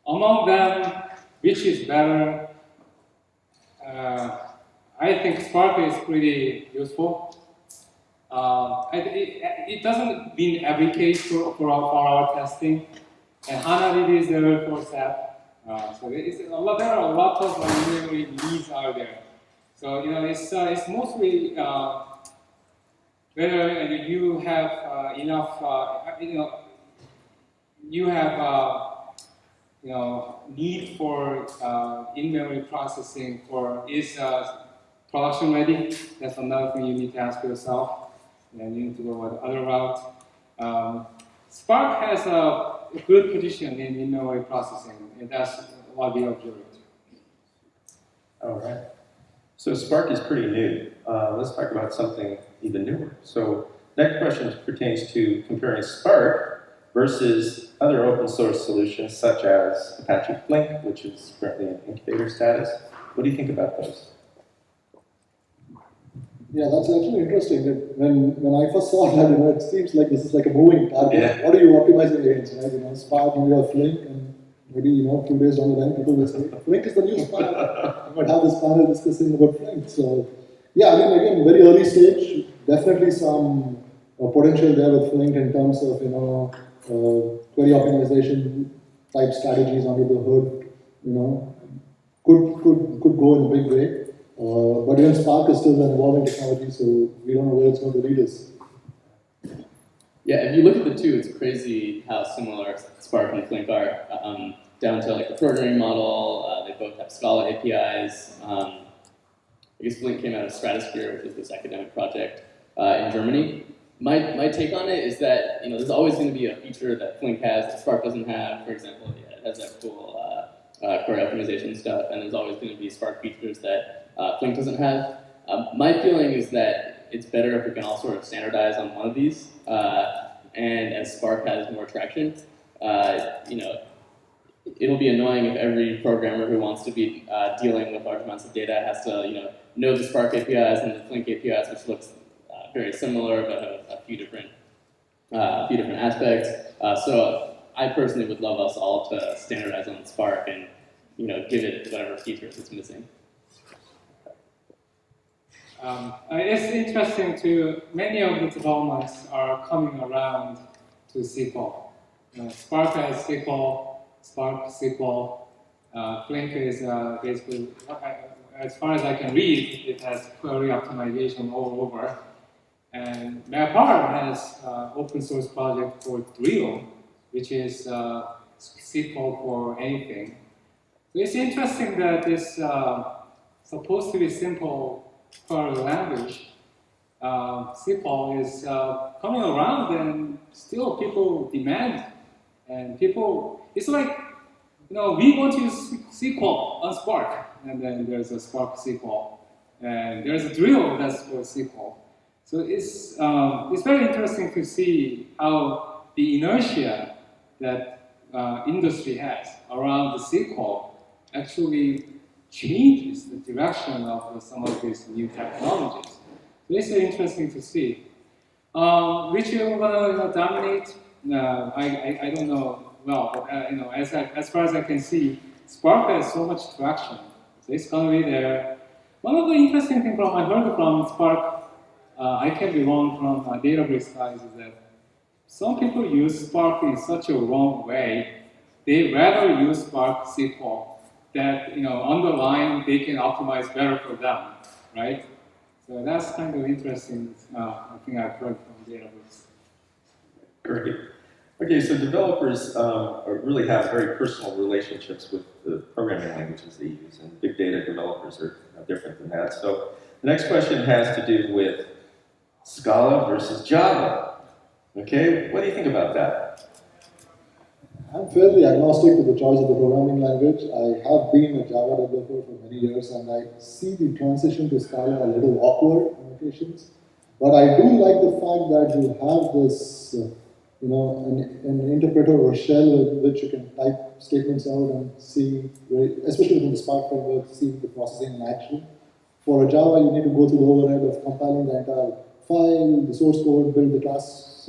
Among them, which is better? I think Spark is pretty useful. It doesn't mean every case for our testing. And HANA is there for SAP. So there are a lot of memory needs out there. So it's mostly whether you have enough, you have need for in-memory processing for is production ready? That's another thing you need to ask yourself. And you need to go with the other route. Spark has a good position in in-memory processing, and that's what we observed. All right. So Spark is pretty new. Let's talk about something even newer. So next question pertains to comparing Spark versus other open source solutions such as Apache Flink, which is currently in incubator status. What do you think about those? Yeah, that's actually interesting. That when I first saw that, it seems like this is like a moving target. Yeah. What are you optimizing against, right? Spark, you have Flink, and maybe a few days down the line, people will say, Flink is the new Spark. I might have this panel discussing about Flink. So, yeah, again, very early stage, definitely some potential there with Flink in terms of, query optimization type strategies under the hood, could go in a big way. But even Spark is still an evolving technology, so we don't know where it's going to lead us. Yeah, if you look at the two, it's crazy how similar Spark and Flink are, down to like the programming model. They both have Scala APIs. I guess Flink came out of Stratosphere, which is this academic project in Germany. My take on it is that there's always going to be a feature that Flink has that Spark doesn't have. For example, it has that cool query optimization stuff, and there's always going to be Spark features that Flink doesn't have. My feeling is that it's better if we can all sort of standardize on one of these, and as Spark has more traction, it'll be annoying if every programmer who wants to be dealing with large amounts of data has to know the Spark APIs and the Flink APIs, which looks very similar but have a few different aspects. So I personally would love us all to standardize on Spark and give it whatever features it's missing. It's interesting too, many of the developments are coming around to SQL. Spark has SQL, Spark SQL. Flink is basically, as far as I can read, it has query optimization all over. And MapR has open source project for Drill, which is SQL for anything. So it's interesting that this supposed to be simple query language, SQL is coming around, and still people demand, and it's like, we want to use SQL on Spark, and then there's a Spark SQL, and there's a drill that's for SQL. So it's very interesting to see how the inertia that industry has around the SQL actually changes the direction of some of these new technologies. So it's interesting to see. Which are going to dominate? I don't know. Well, but, as far as I can see, Spark has so much traction, so it's going to be there. One of the interesting things I heard from Spark, I can be wrong from Databricks guys, is that some people use Spark in such a wrong way. They rather use Spark SQL that on the line they can optimize better for them, right? So that's kind of interesting. I think I've heard from Databricks. Great. Okay, so developers really have very personal relationships with the programming languages they use, and big data developers are different than that. So the next question has to do with Scala versus Java. Okay, what do you think about that? I'm fairly agnostic to the choice of the programming language. I have been a Java developer for many years, and I see the transition to Scala a little awkward on occasions. But I do like the fact that you have this, an interpreter or shell with which you can type statements out and see, especially within the Spark framework, see the processing in action. For a Java, you need to go through the overhead of compiling the entire file, the source code, build the class,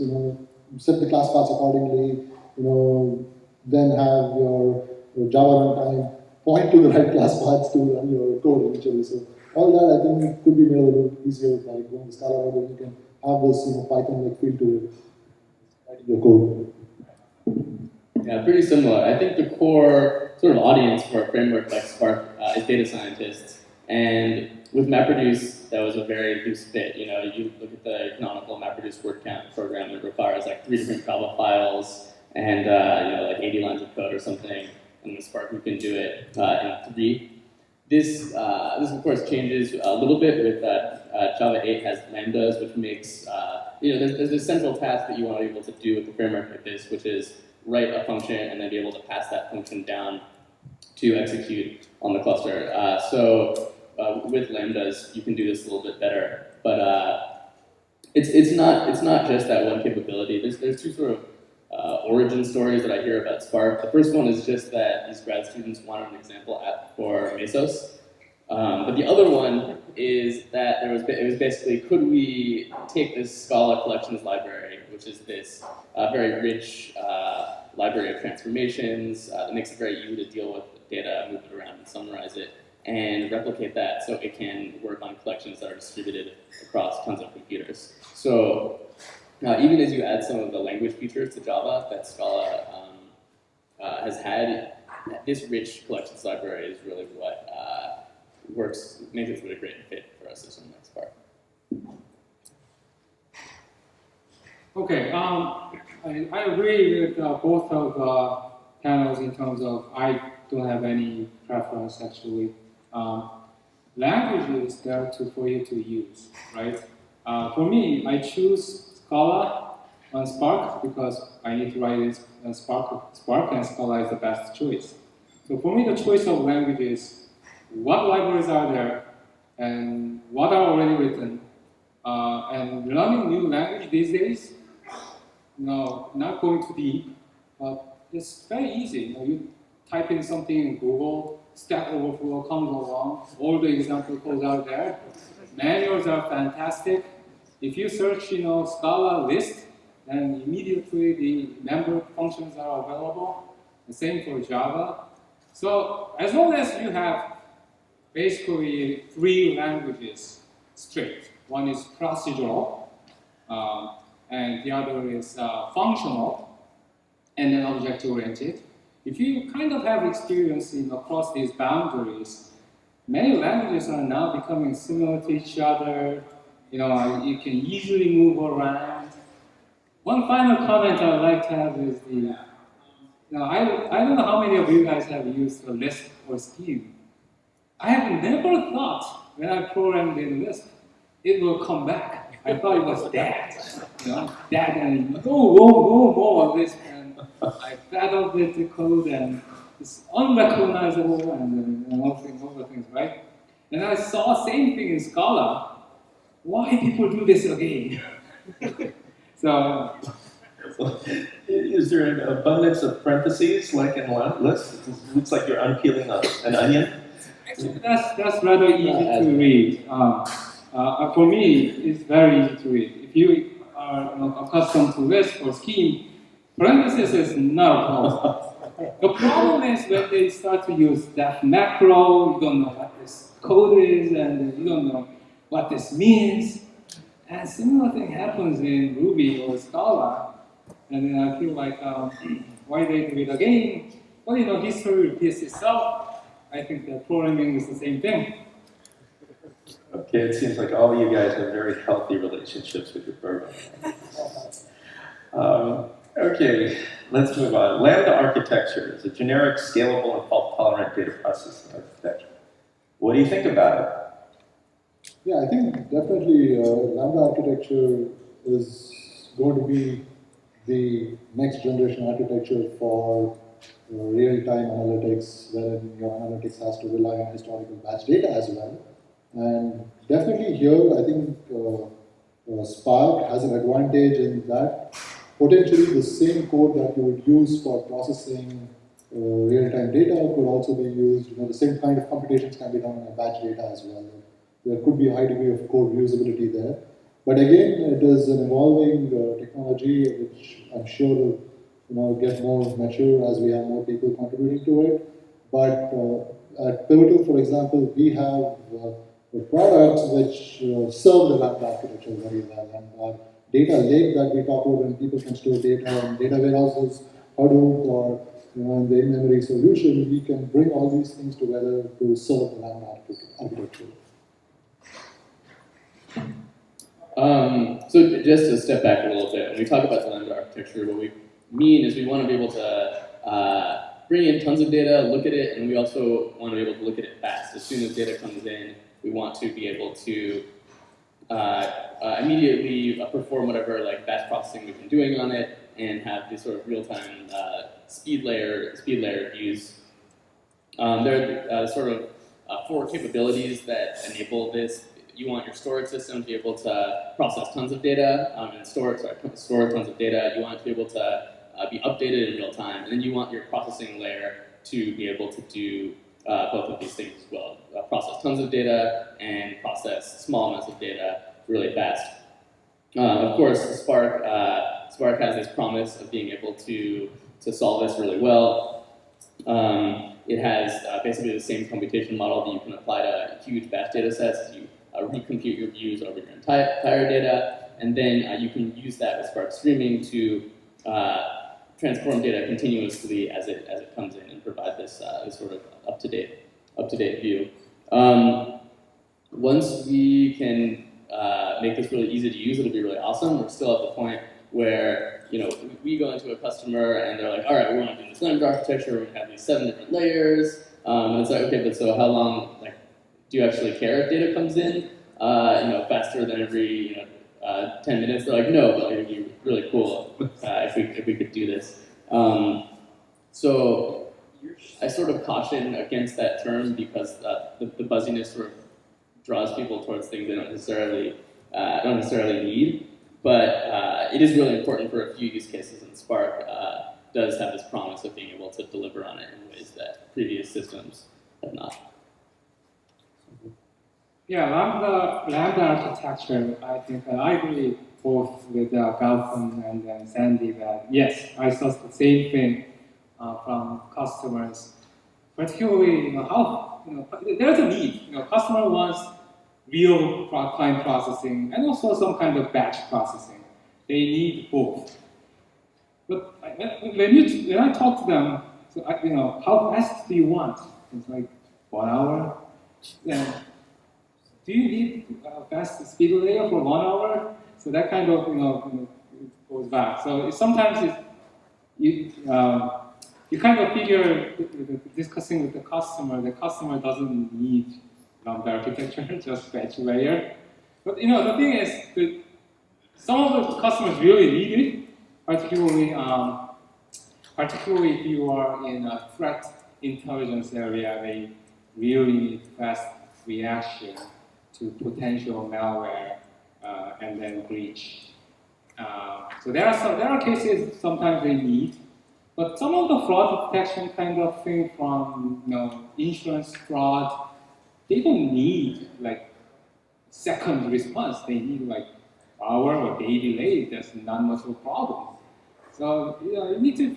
set the class paths accordingly, then have your Java runtime point to the right class paths to run your code eventually. So all that I think could be made a little easier by going the Scala route. You can have this Python-like feel to it, writing your code. Yeah, pretty similar. I think the core sort of audience for a framework like Spark is data scientists. And with MapReduce, that was a very loose fit. You look at the canonical MapReduce word count program that requires like 3 different Java files and like 80 lines of code or something. And with Spark, we can do it in 3. This of course changes a little bit with that Java 8 has lambdas, which makes there's a central task that you want to be able to do with the framework like this, which is write a function and then be able to pass that function down to execute on the cluster. So with lambdas, you can do this a little bit better, but it's not just that one capability. There's 2 sort of origin stories that I hear about Spark. The first one is just that these grad students wanted an example app for Mesos. But the other one is that it was basically, could we take this Scala collections library, which is this very rich library of transformations that makes it very easy to deal with data, move it around and summarize it, and replicate that so it can work on collections that are distributed across tons of computers. So even as you add some of the language features to Java that Scala has had, this rich collections library is really what makes it a really great fit for a system like Spark. Okay, I agree with both of the panels in terms of I don't have any preference actually. Language is there for you to use, right? For me, I choose Scala on Spark because I need to write it on Spark, and Scala is the best choice. So for me, the choice of language is what libraries are there and what are already written. And learning new language these days, not going too deep, but it's very easy. You type in something in Google, Stack Overflow comes along, all the example codes out there. Manuals are fantastic. If you search, Scala list, then immediately the member functions are available. The same for Java. So as long as you have basically 3 languages straight. One is procedural, and the other is functional, and then object-oriented. If you kind of have experience across these boundaries, many languages are now becoming similar to each other. You can easily move around. One final comment I'd like to have is I don't know how many of you guys have used a Lisp or Scheme. I have never thought when I programmed in Lisp, it will come back. I thought it was dead. Dead and no more of this. And I battled with the code and it's unrecognizable and all the things, right? And I saw same thing in Scala. Why people do this again? So is there an abundance of parentheses like in Lisp? It looks like you're unpeeling an onion. Actually, that's rather easy to read. For me, it's very easy to read. If you are accustomed to Lisp or Scheme, parentheses is not a problem. The problem is when they start to use that macro, you don't know what this code is, and you don't know what this means. And similar thing happens in Ruby or Scala. And then I feel like, why they do it again? Well, history repeats itself. I think that programming is the same thing. Okay, it seems like all of you guys have very healthy relationships with your programming. Okay, let's move on. Lambda architecture is a generic, scalable, and fault-tolerant data processing architecture. What do you think about it? Yeah, I think definitely Lambda architecture is going to be the next generation architecture for real-time analytics, wherein your analytics has to rely on historical batch data as well. And definitely here, I think Spark has an advantage in that potentially the same code that you would use for processing real-time data could also be used. The same kind of computations can be done on batch data as well. There could be a high degree of code reusability there. But again, it is an evolving technology which I'm sure will get more mature as we have more people contributing to it. But at Pivotal, for example, we have products which serve the Lambda architecture very well. And our data lake that we talk about when people can store data in data warehouses, Hadoop, or in the in-memory solution, we can bring all these things together to serve the Lambda architecture. So just to step back a little bit, when we talk about the Lambda architecture, what we mean is we want to be able to bring in tons of data, look at it, and we also want to be able to look at it fast. As soon as data comes in, we want to be able to immediately perform whatever batch processing we've been doing on it, and have this sort of real-time speed layer views. There are sort of 4 capabilities that enable this. You want your storage system to be able to process tons of data and store tons of data. You want it to be able to be updated in real time, and then you want your processing layer to be able to do both of these things as well. Process tons of data and process small amounts of data really fast. Of course, Spark has this promise of being able to solve this really well. It has basically the same computation model that you can apply to huge batch data sets. You recompute your views over your entire data, and then you can use that with Spark Streaming to transform data continuously as it comes in and provide this sort of up-to-date view. Once we can make this really easy to use, it'll be really awesome. We're still at the point where we go into a customer and they're like, all right, we want to do this Lambda architecture. We have these 7 different layers, and it's like, okay, but so how long? Do you actually care if data comes in? Faster than every 10 minutes? They're like, no, but it would be really cool if we could do this. So I sort of caution against that term because the buzziness sort of draws people towards things they don't necessarily need. But it is really important for a few use cases, and Spark does have this promise of being able to deliver on it in ways that previous systems have not. Yeah, Lambda architecture, I think I agree both with Gautam and Sandy that yes, I saw the same thing from customers. Particularly, there's a need. Customer wants real client processing and also some kind of batch processing. They need both. But when I talk to them, so how fast do you want? It's like 1 hour. Then do you need a fast speed layer for 1 hour? So that kind of goes back. So sometimes you kind of figure discussing with the customer doesn't need Lambda architecture, just batch layer. But the thing is that some of the customers really need it, particularly if you are in a threat intelligence area, they really need fast reaction to potential malware and then breach. So there are cases sometimes they need, but some of the fraud detection kind of thing from insurance fraud, they don't need second response. They need hour or day delay. There's not much of a problem. So you need to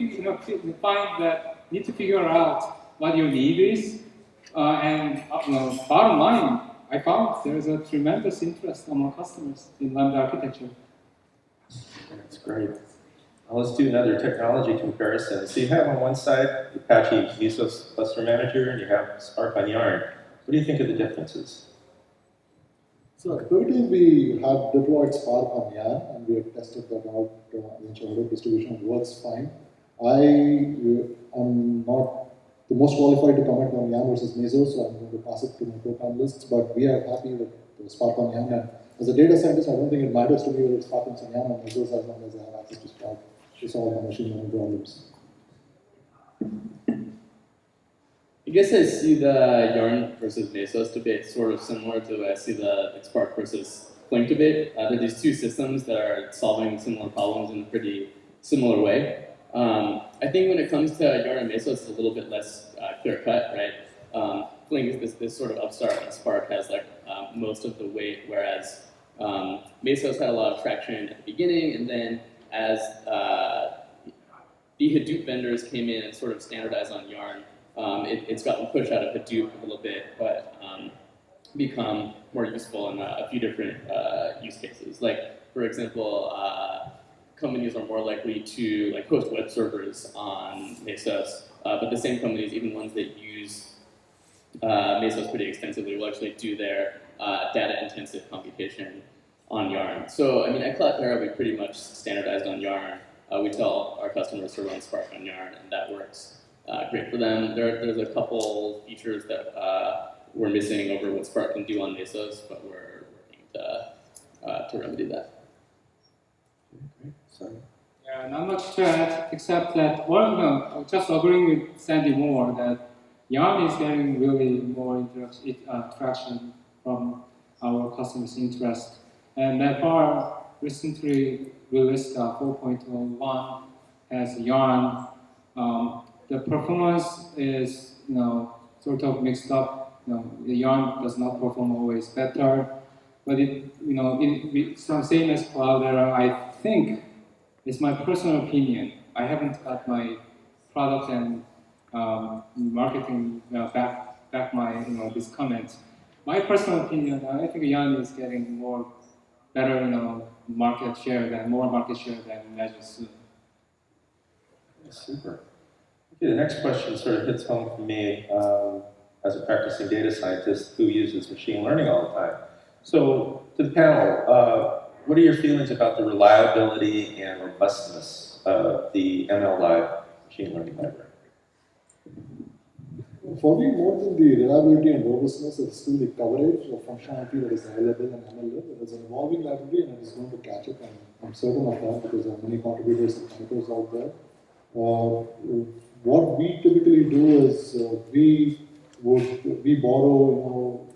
figure out what your need is, and bottom line, I found there is a tremendous interest among customers in Lambda architecture. That's great. Well, let's do another technology comparison. So you have on one side Apache Mesos Cluster Manager, and you have Spark on Yarn. What do you think of the differences? So at Pivotal, we have deployed Spark on Yarn, and we have tested that out in Hadoop distribution. It works fine. I am not the most qualified to comment on Yarn versus Mesos, so I'm going to pass it to my co-panelists, but we are happy with Spark on Yarn. And as a data scientist, I don't think it matters to me whether it's Spark on Yarn or Mesos as long as I have access to Spark to solve my machine learning problems. I guess I see the Yarn versus Mesos debate sort of similar to the way I see the Spark versus Flink debate. There are these two systems that are solving similar problems in a pretty similar way. I think when it comes to Yarn and Mesos, it's a little bit less clear-cut, right? Flink is this sort of upstart, and Spark has most of the weight, whereas Mesos had a lot of traction at the beginning, and then as the Hadoop vendors came in and sort of standardized on Yarn, it's gotten pushed out of Hadoop a little bit, but become more useful in a few different use cases. Like, for example, companies are more likely to host web servers on Mesos, but the same companies, even ones that use Mesos pretty extensively, will actually do their data-intensive computation on Yarn. So, I mean, at Cloudera, we pretty much standardized on Yarn. We tell our customers to run Spark on Yarn, and that works great for them. There's a couple features that we're missing over what Spark can do on Mesos, but we're working to remedy that. Great. Sorry. Yeah, not much to add, except that, just agreeing with Sandy more that Yarn is getting really more traction from our customers' interest. And MapR recently released 4.01 as Yarn. The performance is, sort of mixed up. The Yarn does not perform always better, but it's the same as Cloudera. I think it's my personal opinion. I haven't got my product and marketing back my these comments. My personal opinion, I think Yarn is getting more better more market share than Mapreduce. Super. Okay, the next question sort of hits home for me as a practicing data scientist who uses machine learning all the time. So, to the panel, what are your feelings about the reliability and robustness of the ML Live machine learning library? For me, more than the reliability and robustness, it's still the coverage of functionality that is available in ML. It is an evolving library and it is going to catch up, and I'm certain of that because there are many contributors and commit out there. What we typically do is we borrow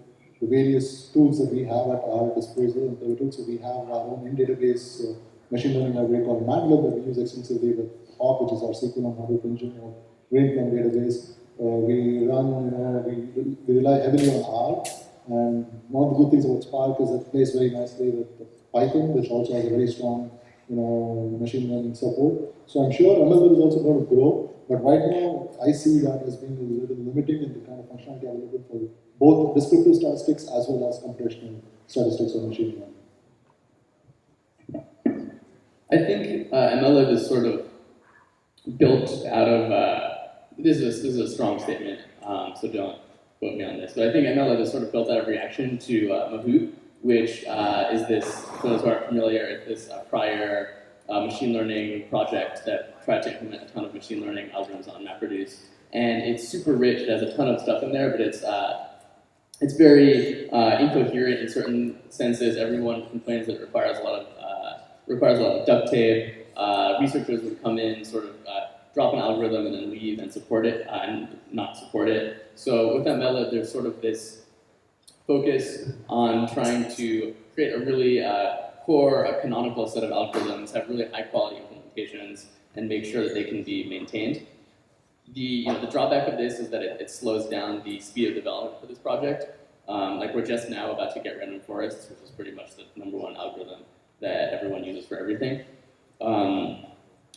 the various tools that we have at our disposal and pivotal. So we have our own in-database machine learning library called MapR that we use extensively with Hawk, which is our SQL and Hadoop engine, or Rainplane database. We rely heavily on R, and one of the good things about Spark is it plays very nicely with Python, which also has a very strong machine learning support. So I'm sure ML is also going to grow, but right now I see that as being a little limiting in the kind of functionality available for both descriptive statistics as well as computational statistics or machine learning. I think MLlib is sort of built out of, this is a strong statement, so don't quote me on this, but I think MLlib is sort of built out of reaction to Mahout, which is this, for those who aren't familiar, it's this prior machine learning project that tried to implement a ton of machine learning algorithms on MapReduce. And it's super rich, it has a ton of stuff in there, but it's very incoherent in certain senses. Everyone complains that it requires a lot of duct tape. Researchers would come in, sort of drop an algorithm and then leave and support it and not support it. So with MLlib, there's sort of this focus on trying to create a really core, canonical set of algorithms, have really high quality implementations, and make sure that they can be maintained. The drawback of this is that it slows down the speed of development for this project. Like we're just now about to get random forests, which is pretty much the #1 algorithm that everyone uses for everything.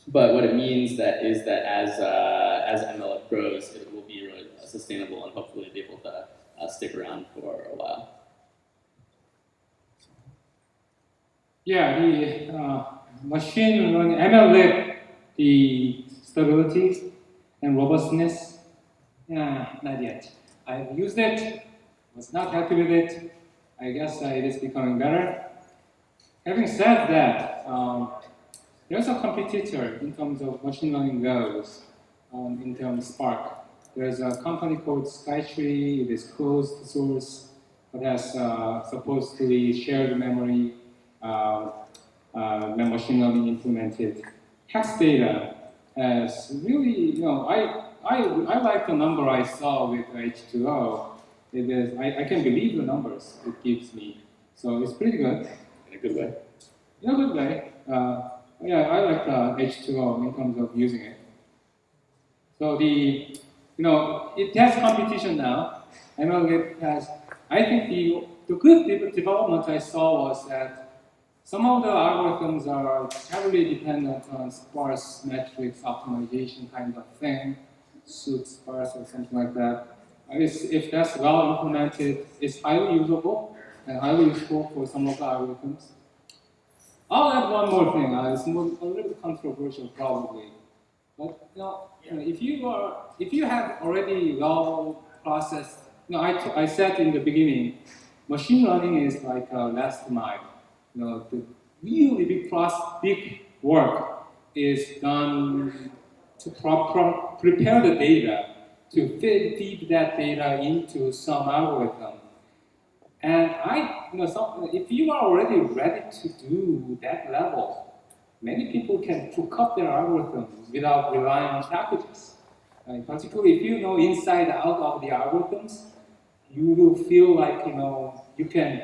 But what it means is that as MLlib grows, it will be really sustainable and hopefully be able to stick around for a while. Yeah, the machine learning MLlib, the stability and robustness, not yet. I've used it, was not happy with it. I guess it is becoming better. Having said that, there's a competitor in terms of machine learning goes, in terms of Spark. There's a company called Skytree. It is closed source, but has supposedly shared memory, machine learning implemented. Hex data has really, I like the number I saw with H2O. It is, I can believe the numbers it gives me. So it's pretty good. In a good way. In a good way. Yeah, I like H2O in terms of using it. So it has competition now. MLlib has, I think the good development I saw was that some of the algorithms are heavily dependent on sparse metrics optimization kind of thing. suit sparse or something like that. If that's well implemented, it's highly usable and highly useful for some of the algorithms. I'll add one more thing. It's a little bit controversial, probably. But if you have already well processed, I said in the beginning, machine learning is like a last mile. The really big work is done to prepare the data, to feed that data into some algorithm. And if you are already ready to do that level, many people can cook up their algorithm without relying on packages. Particularly if you know inside out of the algorithms, you will feel like you can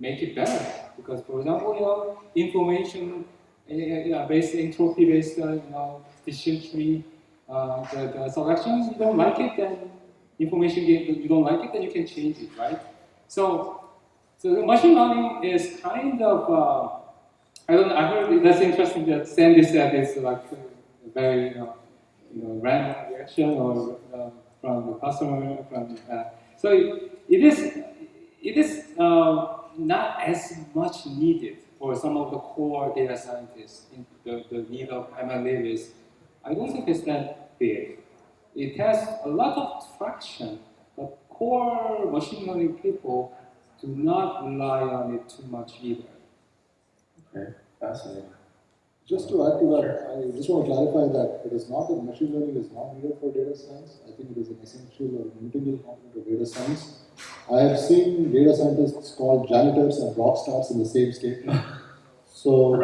make it better. Because, for example, information based entropy based decision tree, the selections you don't like it, then information you don't like it, then you can change it, right? So the machine learning is kind of I heard that's interesting that Sandy said it's like a very random reaction or from the customer so it is not as much needed for some of the core data scientists. The need of ML is, I don't think it's that big. It has a lot of traction, but core machine learning people do not rely on it too much either. Okay, fascinating. Just to add to that, I just want to clarify that it is not that machine learning is not needed for data science. I think it is an essential or an integral component of data science. I have seen data scientists called janitors and rock stars in the same statement. So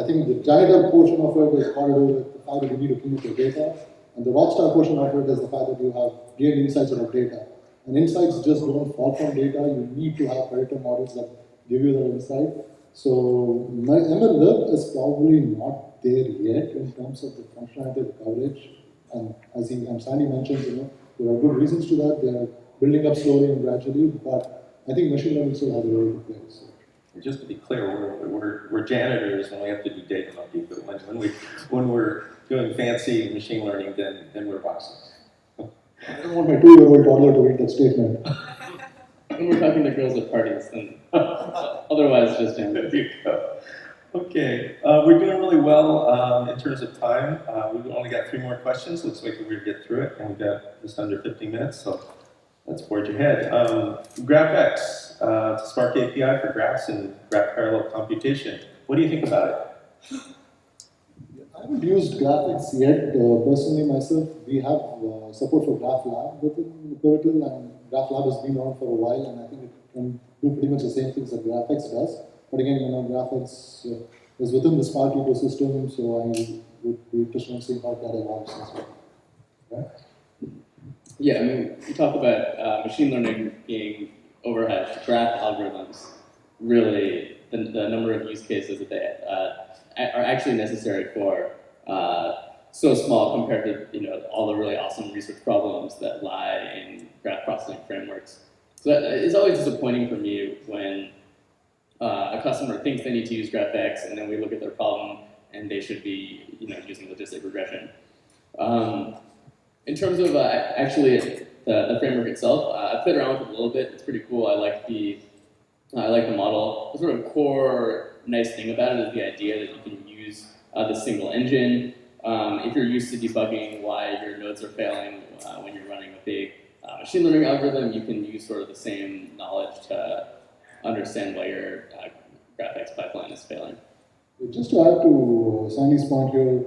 I think the janitor portion of it is got to do with the fact that you need to clean up your data, and the rock star portion of it is the fact that you have gained insights out of data. And insights just don't fall from data. You need to have predictive models that give you that insight. So ML is probably not there yet in terms of the functionality of the coverage. And as Sandy mentioned, there are good reasons to that. They are building up slowly and gradually, but I think machine learning still has a role to play. So. Just to be clear, we're janitors when we have to do data monkey, but when we're doing fancy machine learning, then we're boxers. I don't want my 2-year-old toddler to read that statement. When we're talking to girls at parties, then otherwise just There you go. Okay, we're doing really well in terms of time. We've only got 3 more questions. Looks like we're going to get through it, and we've got just under 15 minutes, so let's forge ahead. GraphX, Spark API for graphs and graph parallel computation. What do you think about it? I haven't used GraphX yet personally myself. We have support for GraphLab within Berkeley, and GraphLab has been around for a while, and I think it can do pretty much the same things that GraphX does. But again, GraphX is within the Spark ecosystem, so I would be interested in seeing how that evolves as well. Right? Yeah, I mean, we talk about machine learning being overhead. Graph algorithms, really, the number of use cases that they are actually necessary for so small compared to all the really awesome research problems that lie in graph processing frameworks. So it's always disappointing for me when a customer thinks they need to use GraphX, and then we look at their problem and they should be using logistic regression. In terms of actually the framework itself, I played around with it a little bit. It's pretty cool. I like the model. The sort of core nice thing about it is the idea that you can use the single engine. If you're used to debugging why your nodes are failing when you're running a big machine learning algorithm, you can use sort of the same knowledge to understand why your GraphX pipeline is failing. Just to add to Sandy's point here,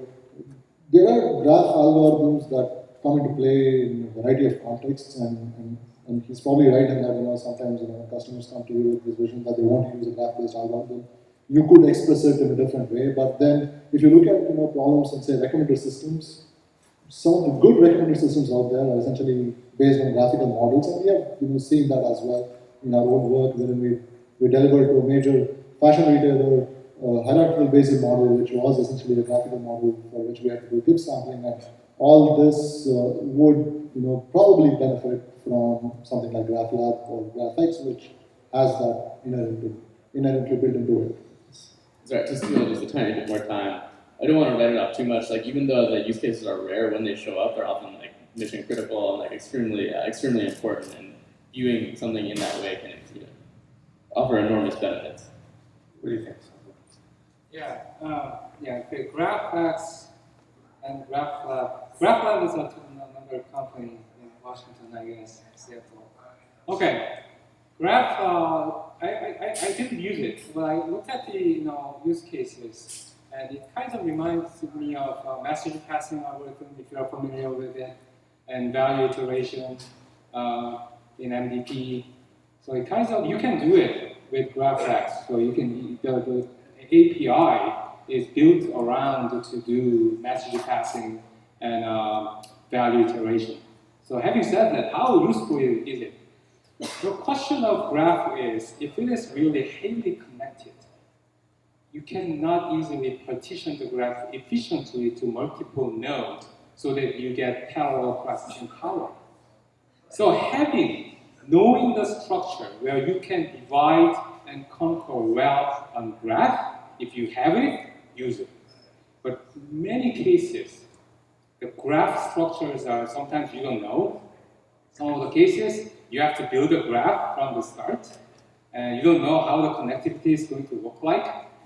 there are graph algorithms that come into play in a variety of contexts, and he's probably right in that sometimes customers come to you with this vision that they want to use a graph-based algorithm. You could express it in a different way, but then if you look at problems in say recommender systems, some of the good recommender systems out there are essentially based on graphical models, and we have seen that as well in our own work, wherein we delivered to a major fashion retailer hierarchical Bayesian model, which was essentially a graphical model for which we had to do dip sampling, and all this would probably benefit from something like GraphLab or GraphX, which has that inherently built into it. Sorry, just a tiny bit more time. I don't want to write it off too much. Like even though the use cases are rare, when they show up, they're often like mission critical and like extremely important. And viewing something in that way can offer enormous benefits. What do you think? The GraphX and GraphLab. GraphLab is another company in Washington, I guess, Seattle. Okay, Graph. I didn't use it, but I looked at the use cases, and it kind of reminds me of message passing algorithm, if you are familiar with it, and value iteration in MDP. So it kind of you can do it with GraphX. So you can the API is built around to do message passing and value iteration. So having said that, how useful is it? The question of graph is, if it is really highly connected, you cannot easily partition the graph efficiently to multiple nodes so that you get parallel processing power. So knowing the structure where you can divide and conquer well on graph, if you have it, use it. But in many cases, the graph structures are sometimes you don't know. Some of the cases, you have to build a graph from the start, and you don't know how the connectivity is going to look like,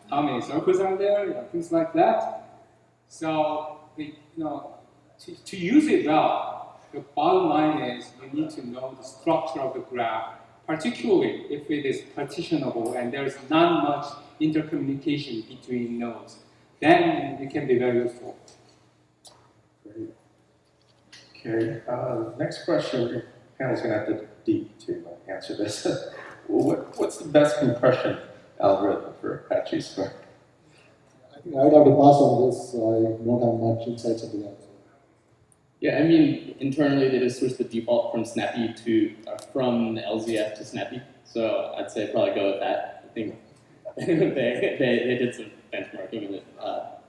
how many circles are there, things like that. So, to use it well, the bottom line is you need to know the structure of the graph, particularly if it is partitionable and there's not much intercommunication between nodes. Then it can be very useful. Great. Okay, next question. The panel's going to have to deep to answer this. What's the best compression algorithm for Apache Spark? I think I would have to pass on this. I don't have much insights into that. Yeah, I mean, internally they just switched the default from Snappy to from LZF to Snappy. So I'd say probably go with that. I think they did some benchmarking and it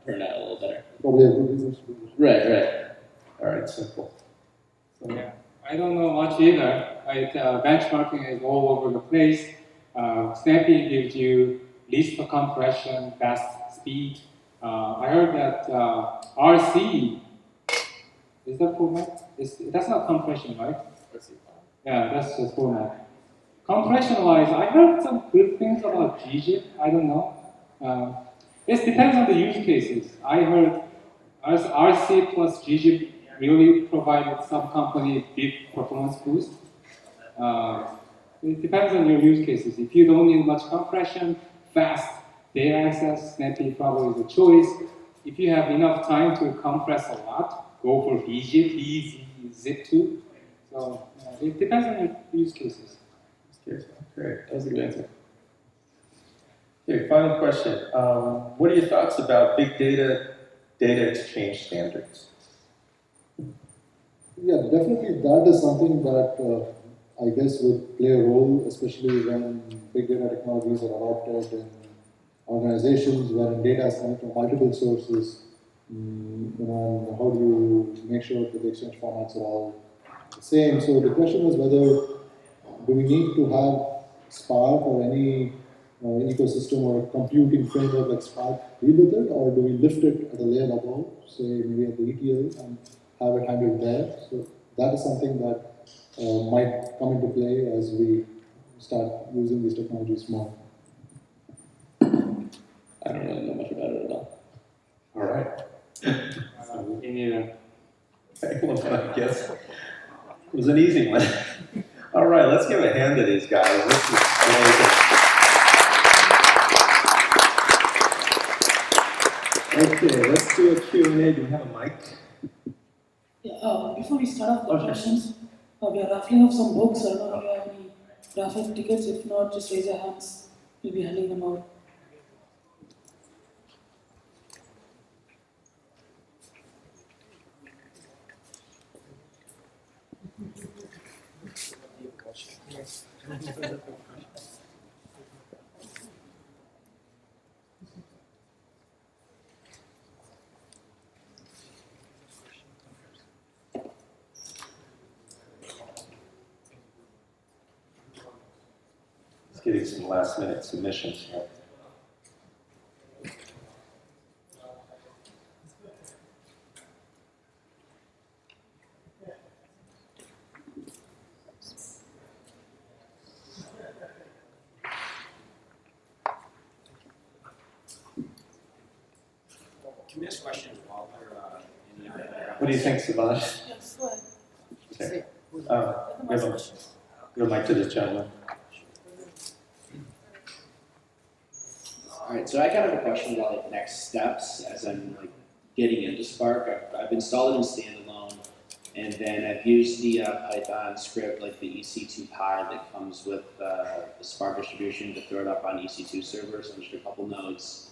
turned out a little better. Probably a good reason. Right. All right, simple. So, Yeah, I don't know much either. Benchmarking is all over the place. Snappy gives you least compression, best speed. I heard that RC, is that format? That's not compression, right? Yeah, that's just format. Compression-wise, I heard some good things about ggzip. I don't know. It depends on the use cases. I heard RC plus ggzip really provided some company big performance boost. It depends on your use cases. If you don't need much compression, fast data access, Snappy probably is a choice. If you have enough time to compress a lot, go for ggzip, zip2. So it depends on your use cases. Great, that was a good answer. Okay, final question. What are your thoughts about big data exchange standards? Yeah, definitely that is something that I guess would play a role, especially when big data technologies are adopted in organizations wherein data is coming from multiple sources. And how do you make sure that the exchange formats are all the same? So the question is whether do we need to have Spark or any ecosystem or computing framework like Spark deal with it, or do we lift it at a layer above, say maybe at the ETL, and have it handled there? So that is something that might come into play as we start using these technologies more. I don't really know much about it at all. All right. Me neither. Okay, well, I guess it was an easy one. All right, let's give a hand to these guys. This is amazing. Okay, let's do a Q&A. Do we have a mic? Yeah, before we start off the questions, we are raffling off some books. I don't know if you have any raffle tickets. If not, just raise your hands. We'll be handing them out. Let's get some last minute submissions here. Can we ask questions while they're in the What do you think, Subhash? Yes, go ahead. Okay. Let them We have ask a questions. mic to this gentleman. All right, so I kind of have a question about like next steps as I'm like getting into Spark. I've installed it in standalone, and then I've used the Python script like the EC2 Pi that comes with the Spark distribution to throw it up on EC2 servers on just a couple nodes.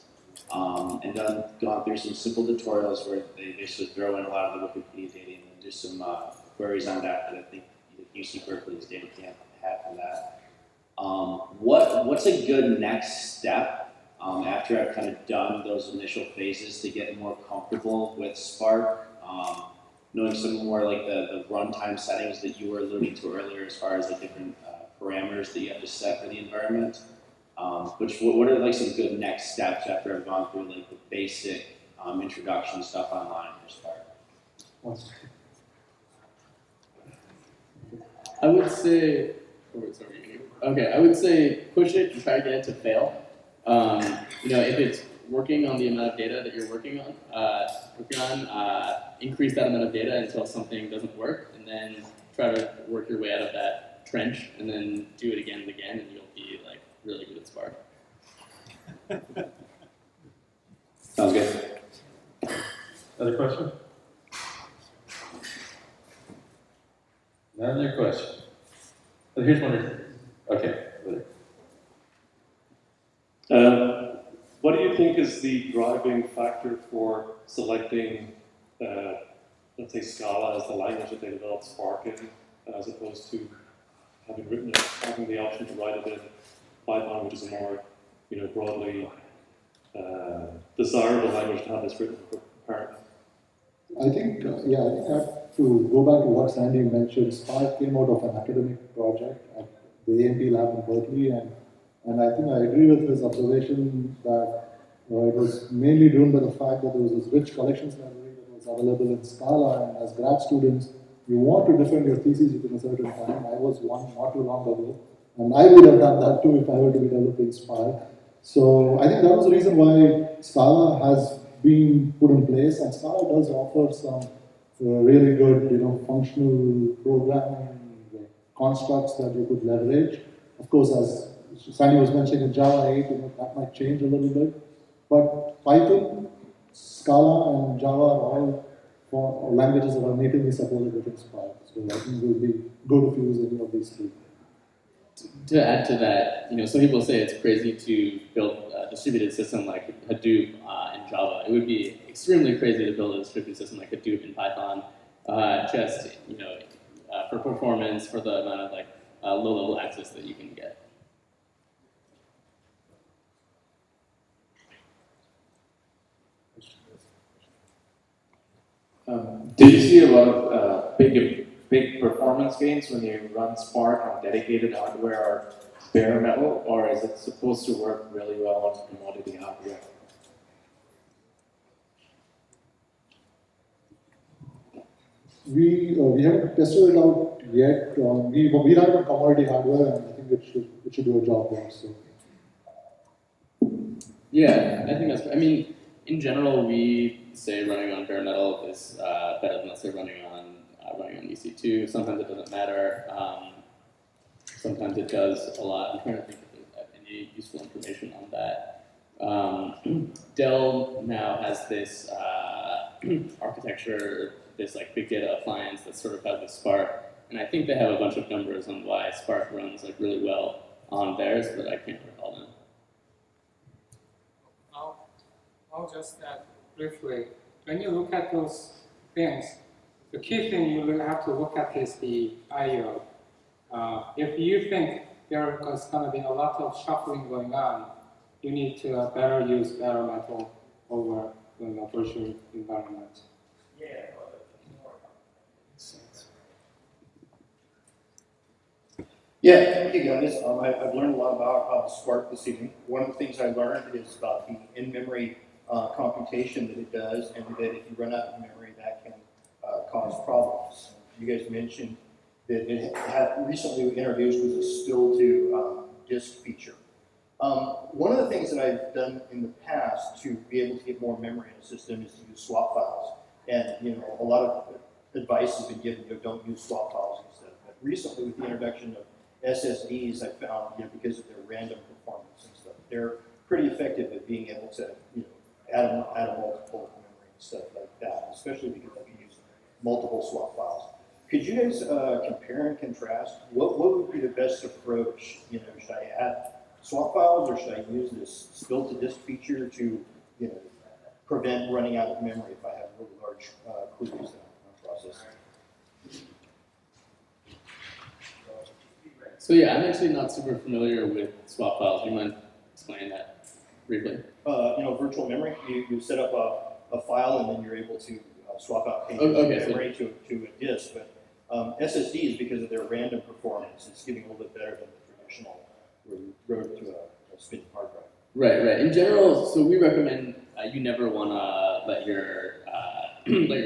And then gone through some simple tutorials where they basically throw in a lot of the Wikipedia data and then do some queries on that I think UC Berkeley's data camp had for that. What's a good next step after I've kind of done those initial phases to get more comfortable with Spark? Knowing some more like the runtime settings that you were alluding to earlier as far as the different parameters that you have to set for the environment. What are like some good next steps after I've gone through like the basic introduction stuff online for Spark? I would say, I would say push it and try to get it to fail. If it's working on the amount of data that you're working on, increase that amount of data until something doesn't work, and then try to work your way out of that trench, and then do it again and again, and you'll be like really good at Spark. Sounds good. Other question? Another question. Oh, here's one. Okay. What do you think is the driving factor for selecting, let's say, Scala as the language that they develop Spark in, as opposed to having the option to write it in Python, which is a more, broadly desirable language to have this written for parent? I think I have to go back to what Sandy mentioned. Spark came out of an academic project at the AMP lab in Berkeley, and I think I agree with his observation that it was mainly driven by the fact that there was this rich collections library that was available in Scala, and as grad students, you want to defend your thesis within a certain time. I was one not too long ago, and I would have done that too if I were to be developing Spark. So I think that was the reason why Scala has been put in place, and Scala does offer some really good, functional programming constructs that you could leverage. Of course, as Sandy was mentioning in Java 8, that might change a little bit. But Python, Scala, and Java are all for languages that are natively supported within Spark. So I think it would be good if you use any of these three. To add to that, some people say it's crazy to build a distributed system like Hadoop in Java. It would be extremely crazy to build a distributed system like Hadoop in Python, for performance, for the amount of low-level access that you can get. Do you see a lot of big performance gains when you run Spark on dedicated hardware or bare metal, or is it supposed to work really well on commodity hardware? We haven't tested it out yet. We run it on commodity hardware, and I think it should do a job there. So. Yeah, I think that's. I mean, in general, we say running on bare metal is better than, let's say, running on EC2. Sometimes it doesn't matter. Sometimes it does a lot. I'm trying to think if there's any useful information on that. Dell now has this architecture, this big data appliance that's sort of has with Spark, and I think they have a bunch of numbers on why Spark runs really well on theirs, but I can't recall them. I'll just add briefly. When you look at those things, the key thing you will have to look at is the I/O. If you think there is going to be a lot of shuffling going on, you need to better use bare metal over the virtual environment. Yeah, thank you guys. I've learned a lot about Spark this evening. One of the things I learned is about the in-memory computation that it does, and that if you run out of memory, that can cause problems. You guys mentioned that it had recently introduced was a still to disk feature. One of the things that I've done in the past to be able to get more memory in a system is to use swap files. And a lot of advice has been given, don't use swap files and stuff. But recently, with the introduction of SSDs, I found, because of their random performance and stuff, they're pretty effective at being able to, add a multiple memory and stuff like that, especially because I can use multiple swap files. Could you guys compare and contrast? What would be the best approach? Should I add swap files, or should I use this spill to disk feature to, prevent running out of memory if I have really large queries that I'm processing? So yeah, I'm actually not super familiar with swap files. Do you mind explaining that briefly? Virtual memory. You set up a file and then you're able to swap out pages Okay, of memory to a disk. But SSDs, because of their random performance, it's getting a little bit better than the traditional where you wrote to a spinning hard drive. Right. In general, so we recommend you never want to let your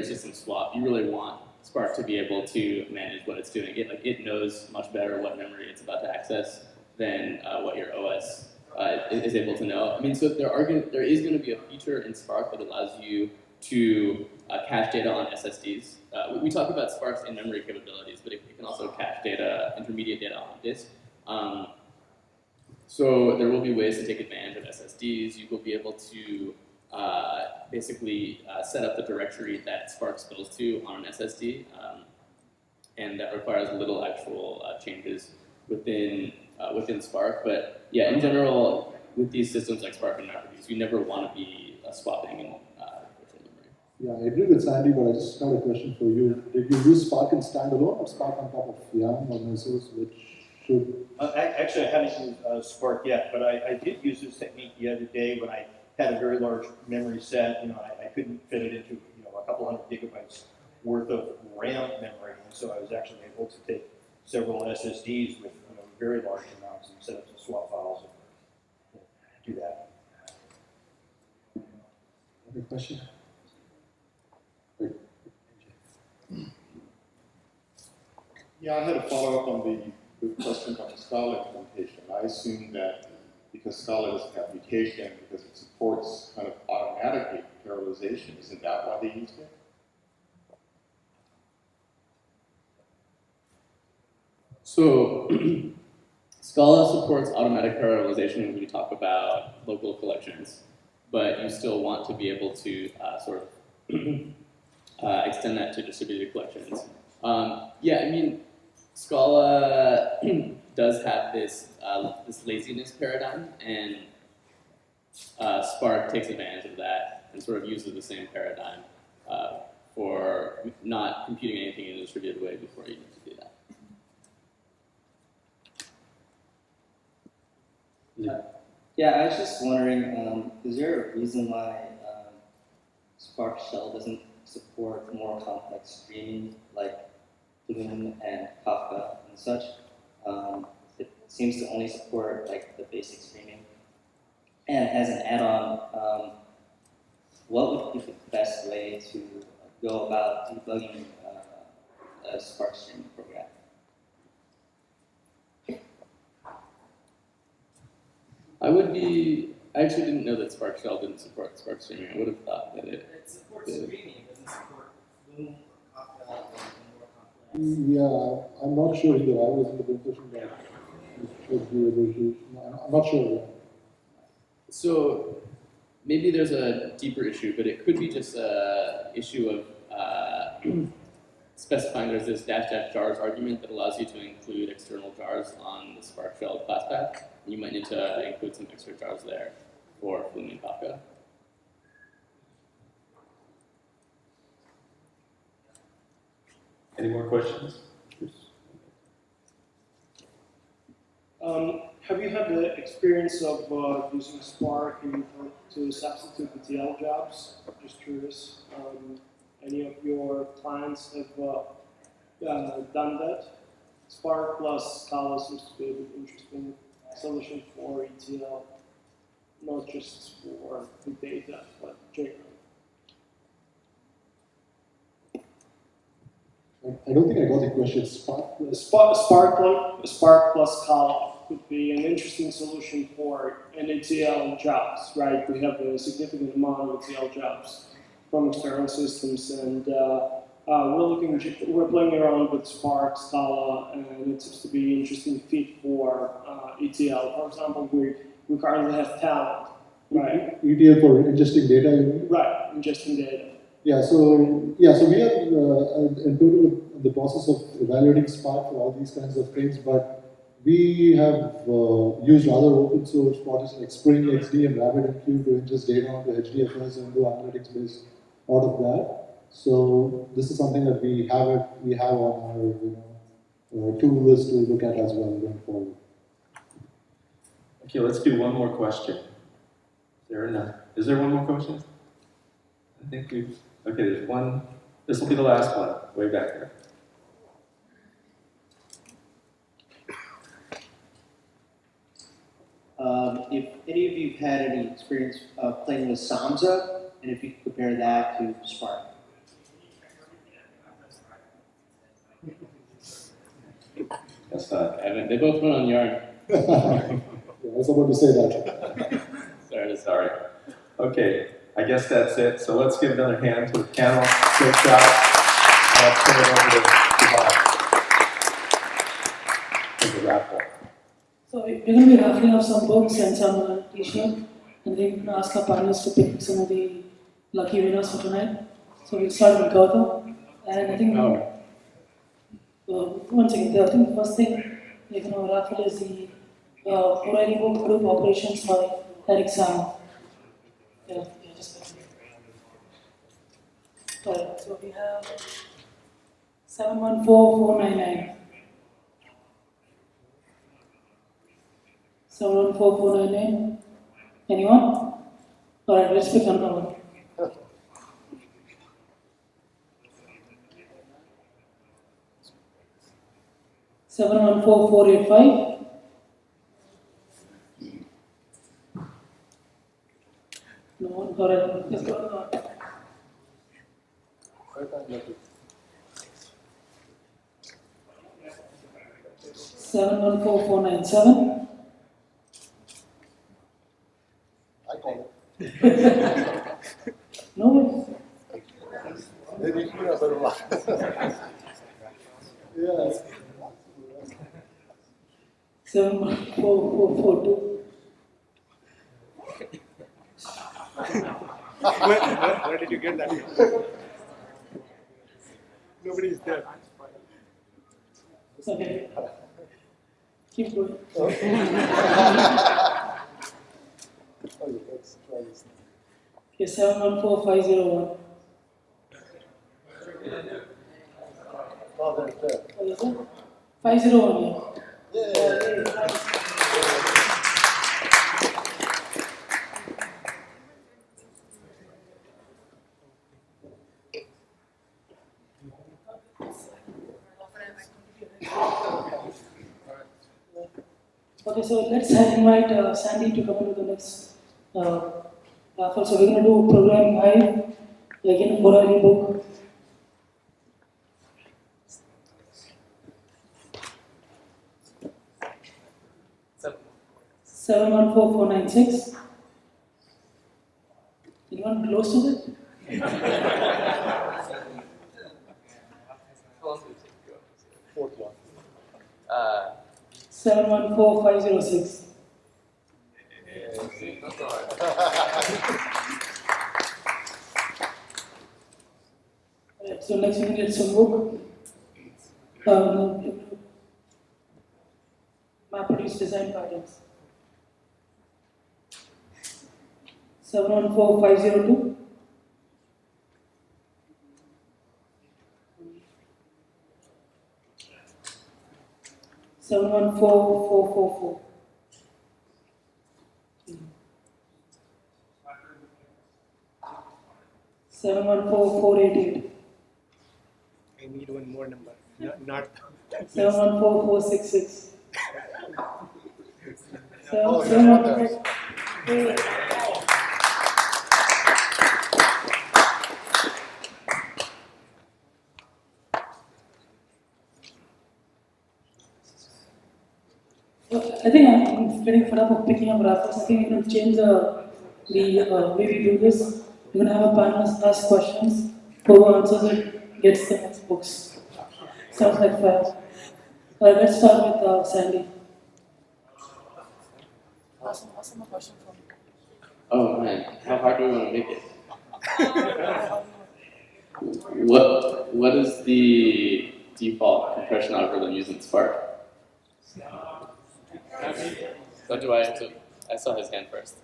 system swap. You really want Spark to be able to manage what it's doing. It knows much better what memory it's about to access than what your OS is able to know. I mean, so there is going to be a feature in Spark that allows you to cache data on SSDs. We talk about Spark's in-memory capabilities, but it can also cache data, intermediate data on disk. So there will be ways to take advantage of SSDs. You will be able to basically set up the directory that Spark spills to on an SSD, and that requires little actual changes within Spark. But yeah, in general, with these systems like Spark and MapReduce, you never want to be swapping in virtual memory. Yeah, I agree with Sandy, but I just have a question for you. Did you use Spark in standalone or Spark on top of YARN or Mesos, which should... Actually, I haven't used Spark yet, but I did use this technique the other day when I had a very large memory set. I couldn't fit it into a couple hundred gigabytes worth of RAM memory, and so I was actually able to take several SSDs with very large amounts and set up some swap files and do that. Other question? Yeah, I had a follow-up on the question about the Scala implementation. I assume that because Scala is an application, because it supports kind of automatic parallelization, isn't that why they used it? So Scala supports automatic parallelization when we talk about local collections, but you still want to be able to extend that to distributed collections. Yeah, I mean, Scala does have this laziness paradigm, and Spark takes advantage of that and sort of uses the same paradigm for not computing anything in a distributed way before you need to do that. Yeah, I was just wondering, is there a reason why Spark Shell doesn't support more complex streaming like Flume and Kafka and such? It seems to only support like the basic streaming. And as an add-on, what would be the best way to go about debugging a Spark streaming program? I actually didn't know that Spark Shell didn't support Spark streaming. I would have thought that it supports streaming, it doesn't support Flume or Kafka or more complex. Yeah, I'm not sure either. I was in the impression that you should be able to. I'm not sure. So maybe there's a deeper issue, but it could be just an issue of specifying there's this --jars argument that allows you to include external jars on the Spark Shell class path. You might need to include some extra jars there for Flume and Kafka. Any more questions? Have you had the experience of using Spark to substitute ETL jobs? Just curious. Any of your clients have done that? Spark plus Scala seems to be an interesting solution for ETL, not just for the data, but generally. I don't think I got the question. Spark plus Scala. could be an interesting solution for NATL jobs, right? We have a significant amount of ETL jobs from external systems, and we're playing around with Spark, Scala, and it seems to be an interesting fit for ETL. For example, we currently have talent, right? ETL for ingesting data, you mean? Right, ingesting data. Yeah, so we are in total in the process of evaluating Spark for all these kinds of things, but we have used other open source projects like Spring, XD, and RabbitMQ to ingest data onto HDFS and do analytics based out of that. So this is something that we have on our tool list to look at as well going forward. Okay, let's do one more question. Is there one more question? I think we've. Okay, there's one. This will be the last one, way back there. If any of you have had any experience playing with Samza, and if you could compare that to Spark. That's not. Evan, they both went on yarn. I was about to say that. Sorry. Okay, I guess that's it. So let's give another hand to the panel. Great job. Let's turn it over to the raffle. So we're going to be raffling off some books and some t-shirt, and then we're going to ask our panelists to pick some of the lucky winners for tonight. So we'll start with Gautam, and I think one second. I think the first thing we're going to raffle is the O'Reilly book, Group Operations by Eric Sam. Yeah, just right. So we have 714499. 714499. Anyone? Alright, let's pick another one. Seven one four four eight five. No one. Alright, let's go. 714497. I call it. No one. Maybe you have better luck. Yeah. 71442. Where did you get that? Nobody is there. It's okay. Keep going. Okay, let's try this. Okay, 714501. Oh, there's that. What is it? 501. Yeah. Okay, so let's invite Sandy to come into the next raffle. So we're going to do programming hive, again, O'Reilly book. Seven one four four nine six. Anyone close to it? Fourth one. 714506. Alright, so next we can get some book. MapReduce design patterns. 714502. Seven one four four four four. Seven one four four 888. I need one more number. Not 714466. Oh, Seven one yeah. four. I think getting fed up of picking up raffles. I think you can change the way we do this. We're gonna have a panelist ask questions. Whoever answers it gets the next books. Sounds like fair. Let's start with Sandy. Awesome question from you. Oh man, how hard do we want to make it? What is the default compression algorithm used in Spark? What do I have to? I saw his hand first.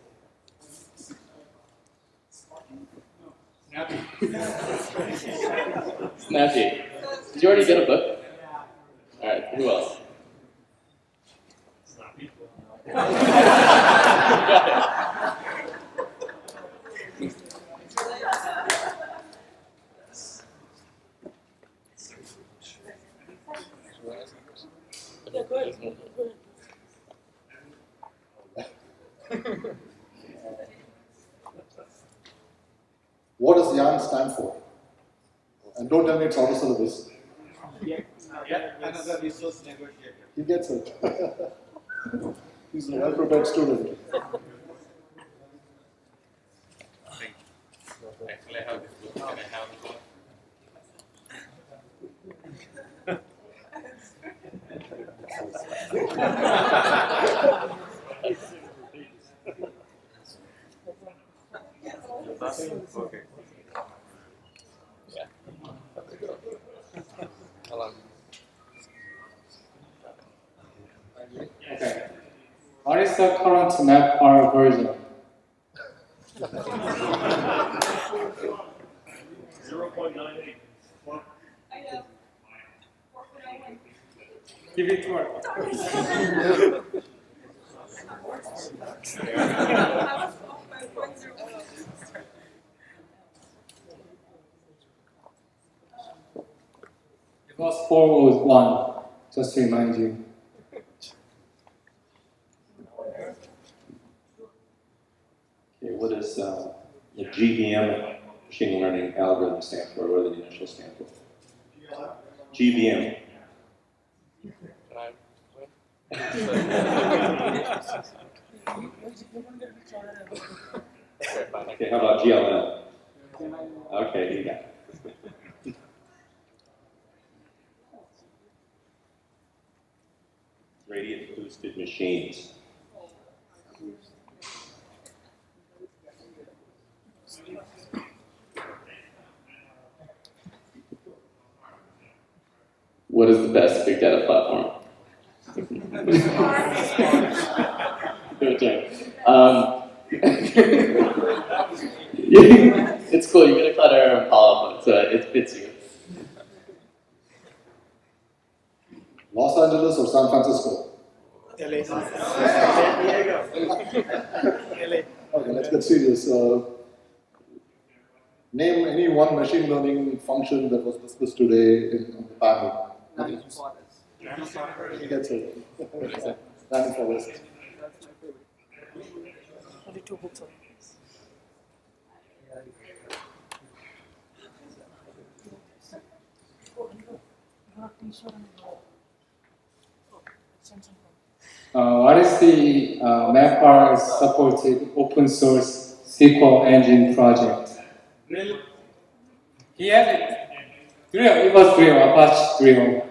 Snappy. Did you already get a book? All right. Who else? Yeah, go ahead. What does yarn stand for? And don't tell me it's out of syllabus. Another resource negotiator. He gets it. He's a well-prepared student. Actually, I have this book. Can I have the book? Okay. Yeah. How long? Okay. What is the current MapR version? 0.98. Give it more. It was 401, just to remind you. Okay, what does the GVM machine learning algorithm stand for? What are the initials stand for? GVM. Okay, how about GLM? Okay, you got it. Gradient boosted machines. What is the best big data platform? Good job. It's cool. You get a Cloudera and Apollo, so it fits you. Los Angeles or San Francisco? LA. San Diego. LA. Okay, let's get serious. Name any one machine learning function that was discussed today in the panel. He gets it. Random forest. Only 2 books on What is the MapR supported open source SQL engine project? Really? He has it. Drill. It was Drill, Apache Drill.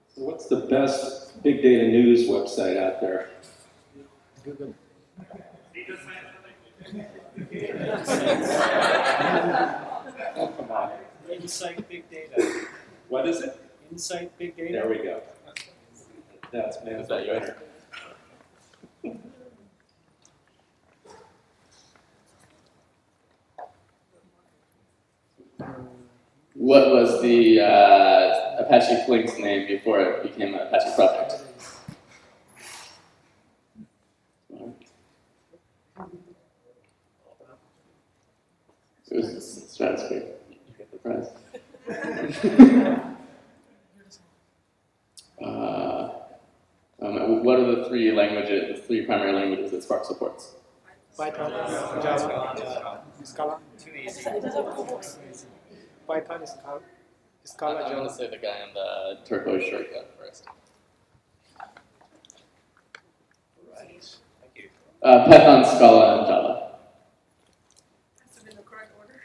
So what's the best big data news website out there? Google. Oh, come on. Insight Big Data. What is it? Insight Big Data. There we go. That's man. Is that your winner? What was the Apache Flink's name before it became an Apache project? It was Stratosphere. You get the prize. What are the 3 languages, the 3 primary languages that Spark supports? Python, Java, Scala. Too easy. Python, Scala, I'm going to say the guy in the turquoise shirt got first. Right. Thank you. Python, Scala, and Java. In the correct order.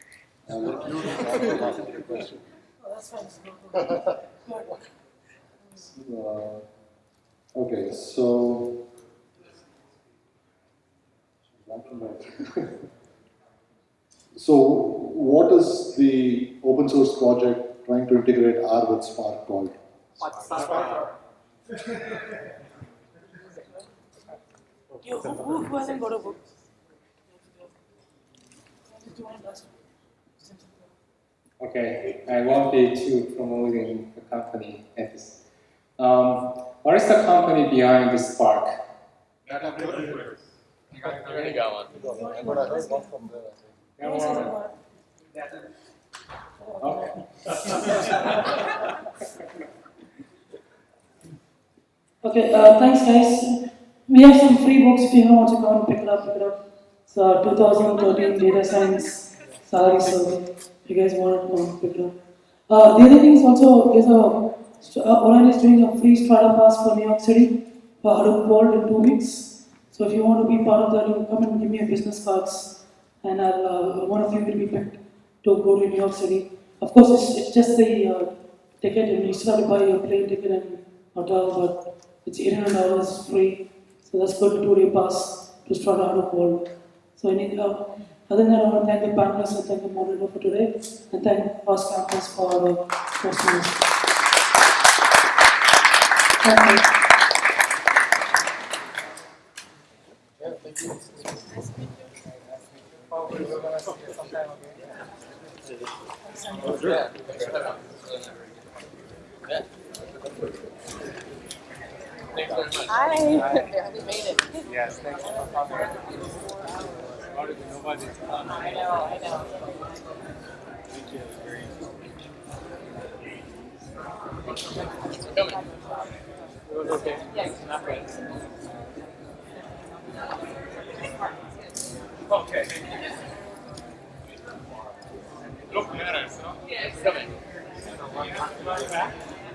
Question. Oh, that's fine. Okay, so so what is the open source project trying to integrate R with Spark called? Who hasn't got a book? Okay, I won't be too promoting the company at this. What is the company behind the Spark? You already got one. Okay. Okay, thanks guys. We have some free books if you want to go and pick it up. So 2013 Data Science Salary Survey. If you guys want to go and pick it up. The other thing is also, Orion is doing a free startup pass for New York City for Hadoop World in 2 weeks. So if you want to be part of that, you can come and give me your business cards, and one of you will be picked to go to New York City. Of course, it's just the ticket, and you still have to buy your plane ticket and hotel, but it's $800 free. So that's good, 2-day pass to start out of world. So other than that, I want to thank the panelists and thank the moderator for today, and thank Past Campus for hosting us. Thank you. Yeah, thank you. Yeah. Thanks very much. Hi. Barely made it. Yes, thanks for coming. Nobody. I know. Thank you. Very Coming. It was okay. Yes. Not bad. Okay. Look at us, huh? Yeah, it's coming.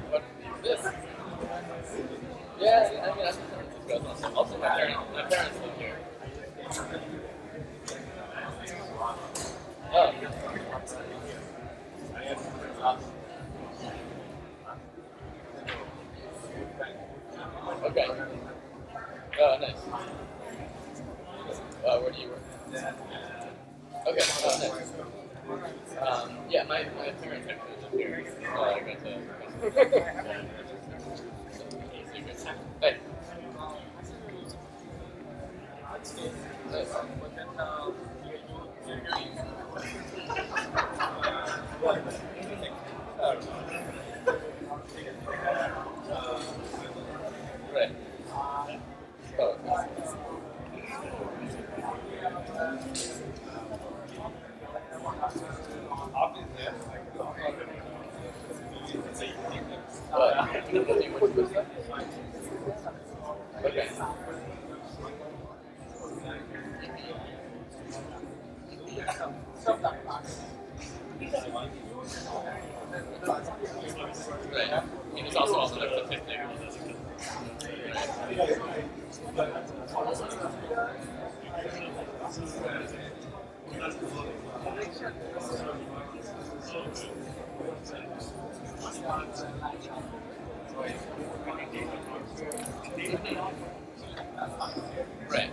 What is this? Yeah, I mean, I'm also my parents live here. Oh. Okay. Oh, nice. Where do you work? Okay. Oh, nice. Yeah, my parents actually live here. I got to. Hey. Nice. Right. Oh, okay. Right. He was also on the fifth name. Right.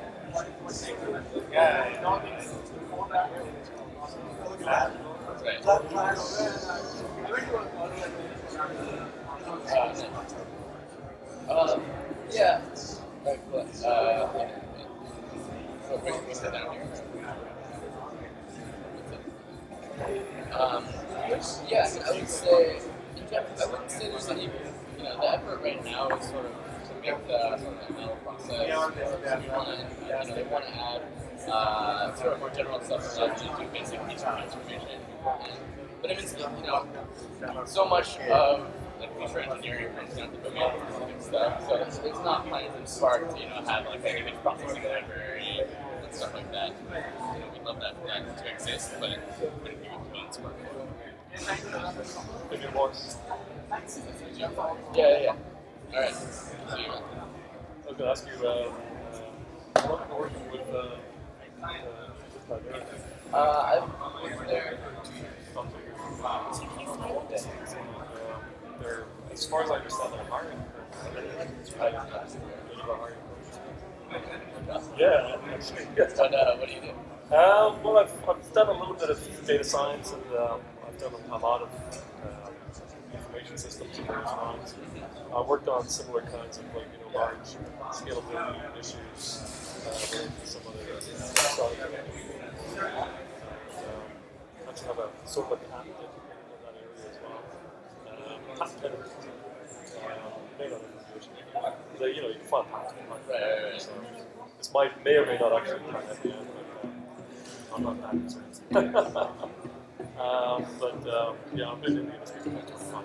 Yeah. Right, but, what's it down here? Yeah, I would say, I wouldn't say there's any, the effort right now is sort of to make the sort of ML process, they want to add sort of more general stuff like to do basic feature transformation. But I mean, so much of feature engineering comes down to domain specific stuff, so it's not planned in Spark to have like an image processing library and stuff like that. We'd love that to exist, but it wouldn't be in Spark. Give me a voice. Yeah. All right. See you. I was going to ask you, how long have you working with Cloudera? I've worked there for 2 years. They're, as far as I understand, they're hiring. Yeah, actually. What do you do? Well, I've done a little bit of data science, and I've done a lot of information systems and various lines. I worked on similar kinds of large scalability issues with some other startup companies. I actually have a sort of a patent in that area as well. Patent pending. May not have you can file patents. Right. So this may or may not actually turn at the end, but I'm not that concerned. Yeah, I've been in the industry for about 25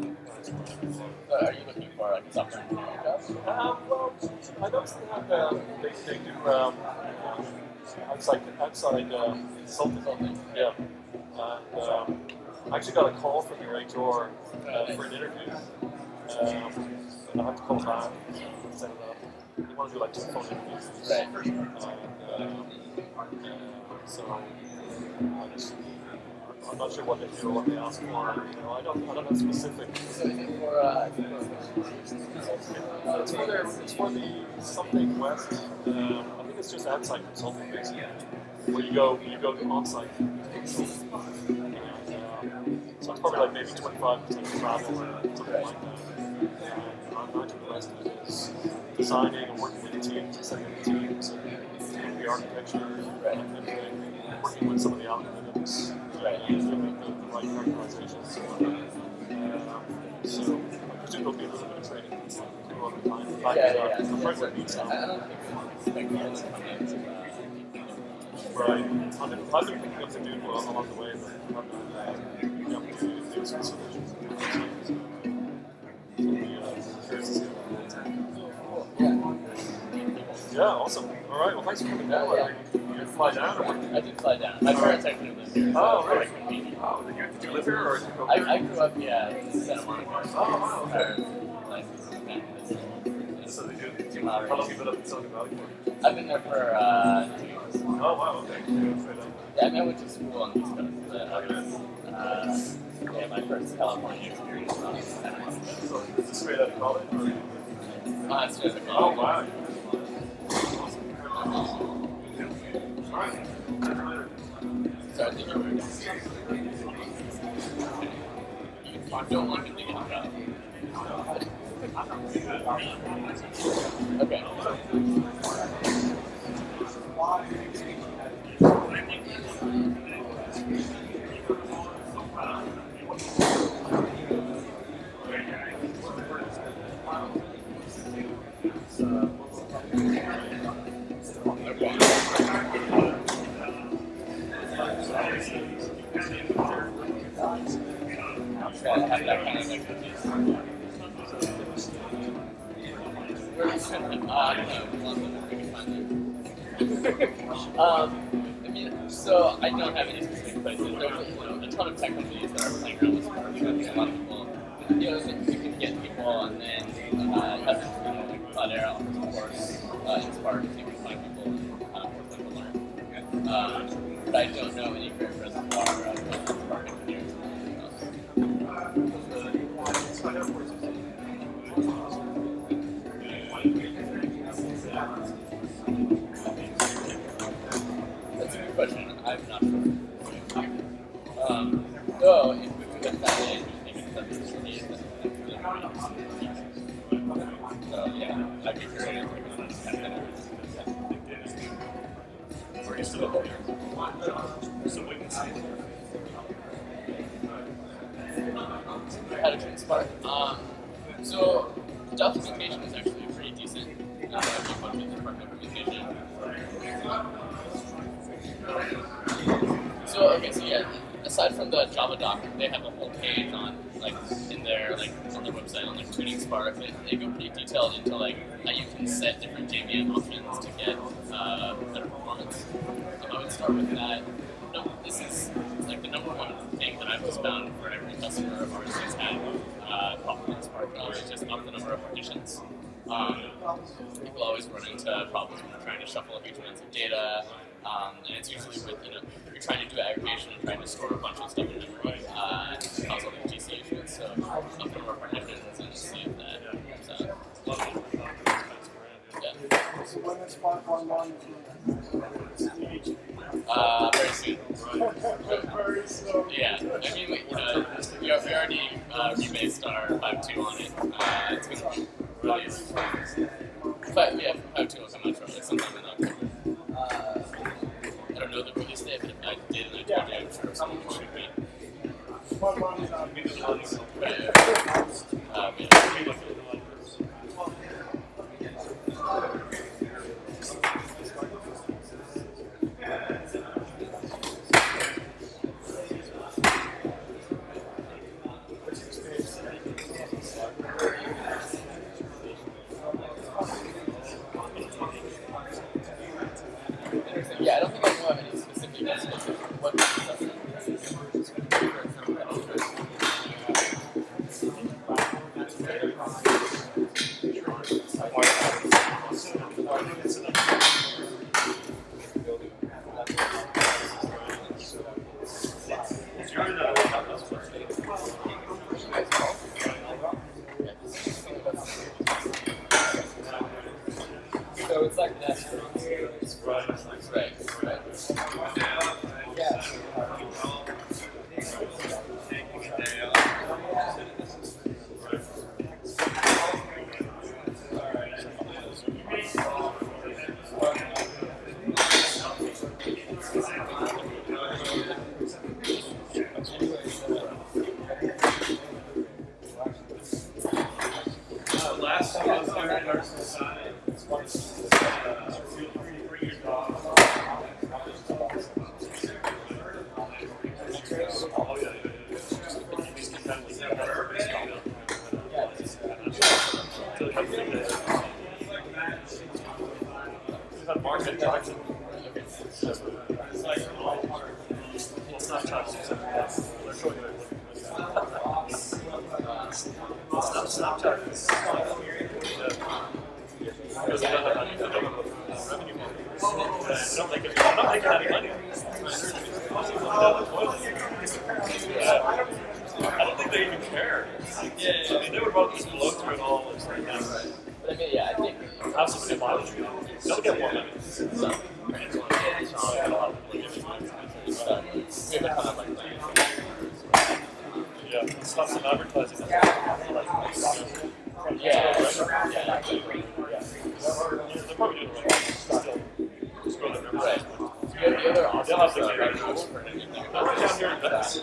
years. So Are you looking for like software engineering jobs? well, I noticed that they do outside consulting. Yeah. And I actually got a call from your HR for an interview. And I had to call back and set it up. They want to do like 2 phone interviews. So I'm not sure what they do or what they ask for. I don't have specific. It's for the something west. I think it's just outside consulting basically. Where you go on site. So it's probably like maybe 25% of travel or something like that. I imagine the rest of it is designing and working with the teams and setting up the teams and the architecture and everything, working with some of the algorithms, the right characterizations. So I presume there'll be a little bit of training over time. I'm trying to meet some. I don't think we expect them to come in. Right. I've been picking up the dude along the way, but I've been the opportunity to do some solutions. Yeah, awesome. All right, well, thanks for coming down. You did fly down, or what? I did fly down. My parents actually live here. Oh, so right. Did you live here, or did you go here? I grew up, in Santa Monica. Oh, wow, okay. So they do. How long have you been up in Silicon Valley for? I've been there for 2 years. Oh, wow, okay. Yeah, I went to school on the East Coast, but I was, my first California experience was on Santa Monica. So is this straight out of college? Or? Straight out of college. Oh, wow. All right. Sorry, thank you. You don't want me to get a job. Okay. Have that kind of expertise. So I don't have any specific places. There's a ton of tech companies that are playing around with Spark. A lot of people, you can get people, and then like Cloudera offers a course in Spark, so you can find people and force them to learn. But I don't know any great reservoir of Spark engineers. That's a good question. I'm not sure. If we could get that in, maybe that's what it is. So yeah, I'd be curious. Where you still live? So we can see. How to train Spark. So documentation is actually pretty decent. If you want to do Spark documentation. Aside from the Java doc, they have a whole page on on their website on their tuning Spark. They go pretty detailed into how you can set different JVM options to get better performance. I would start with that. This is the number one thing that I've just found for every customer of ours that's had problems with Spark is just up the number of partitions. People always run into problems when they're trying to shuffle huge amounts of data, and it's usually with, you're trying to do aggregation and trying to store a bunch of stuff in memory, and cause all these GC issues. So up the number of partitions and just see if that comes out. So when is Spark 1.1? Very soon. Very soon. Yeah, I mean, we already rebased our 5.2 on it. It's going to be released. But yeah, 5.2 will come out shortly, sometime in October. I don't know the release date, but if I did and I told you, I'm sure someone would shoot me. Yeah, I don't think I know of any specific what So it's like that. Right. Yeah. Last time I was there in our society, it's one of the 3 years ago. Market talking. It's like, it's not touching. Stop talking. Because I'm not making any money. I don't think they even care. Yeah, I mean, they would rather just blow through it all right now. But I mean, yeah, I think have somebody manage it. They'll get more money. Yeah, stop some advertising. Yeah. They're probably doing it right. Still, just go there. Right. The other option they'll have to is get right down here in Venice.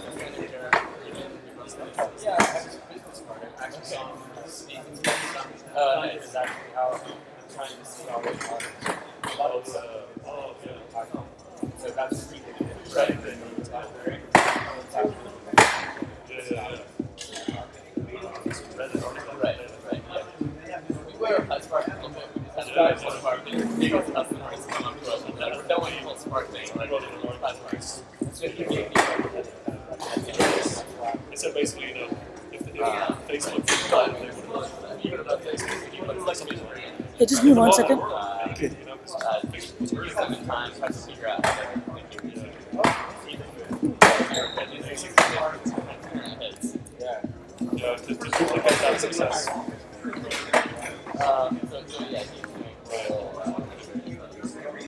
It's exactly how I'm trying to see how it works. So that's right. Right. We were Apache Spark a little bit. We just had one of our biggest customers come up to us and that one whole Spark thing. Like, Apache Spark. It's just unique. So basically, if Facebook Hey, just give me 1 second. Times have to figure out to duplicate that success. So yeah,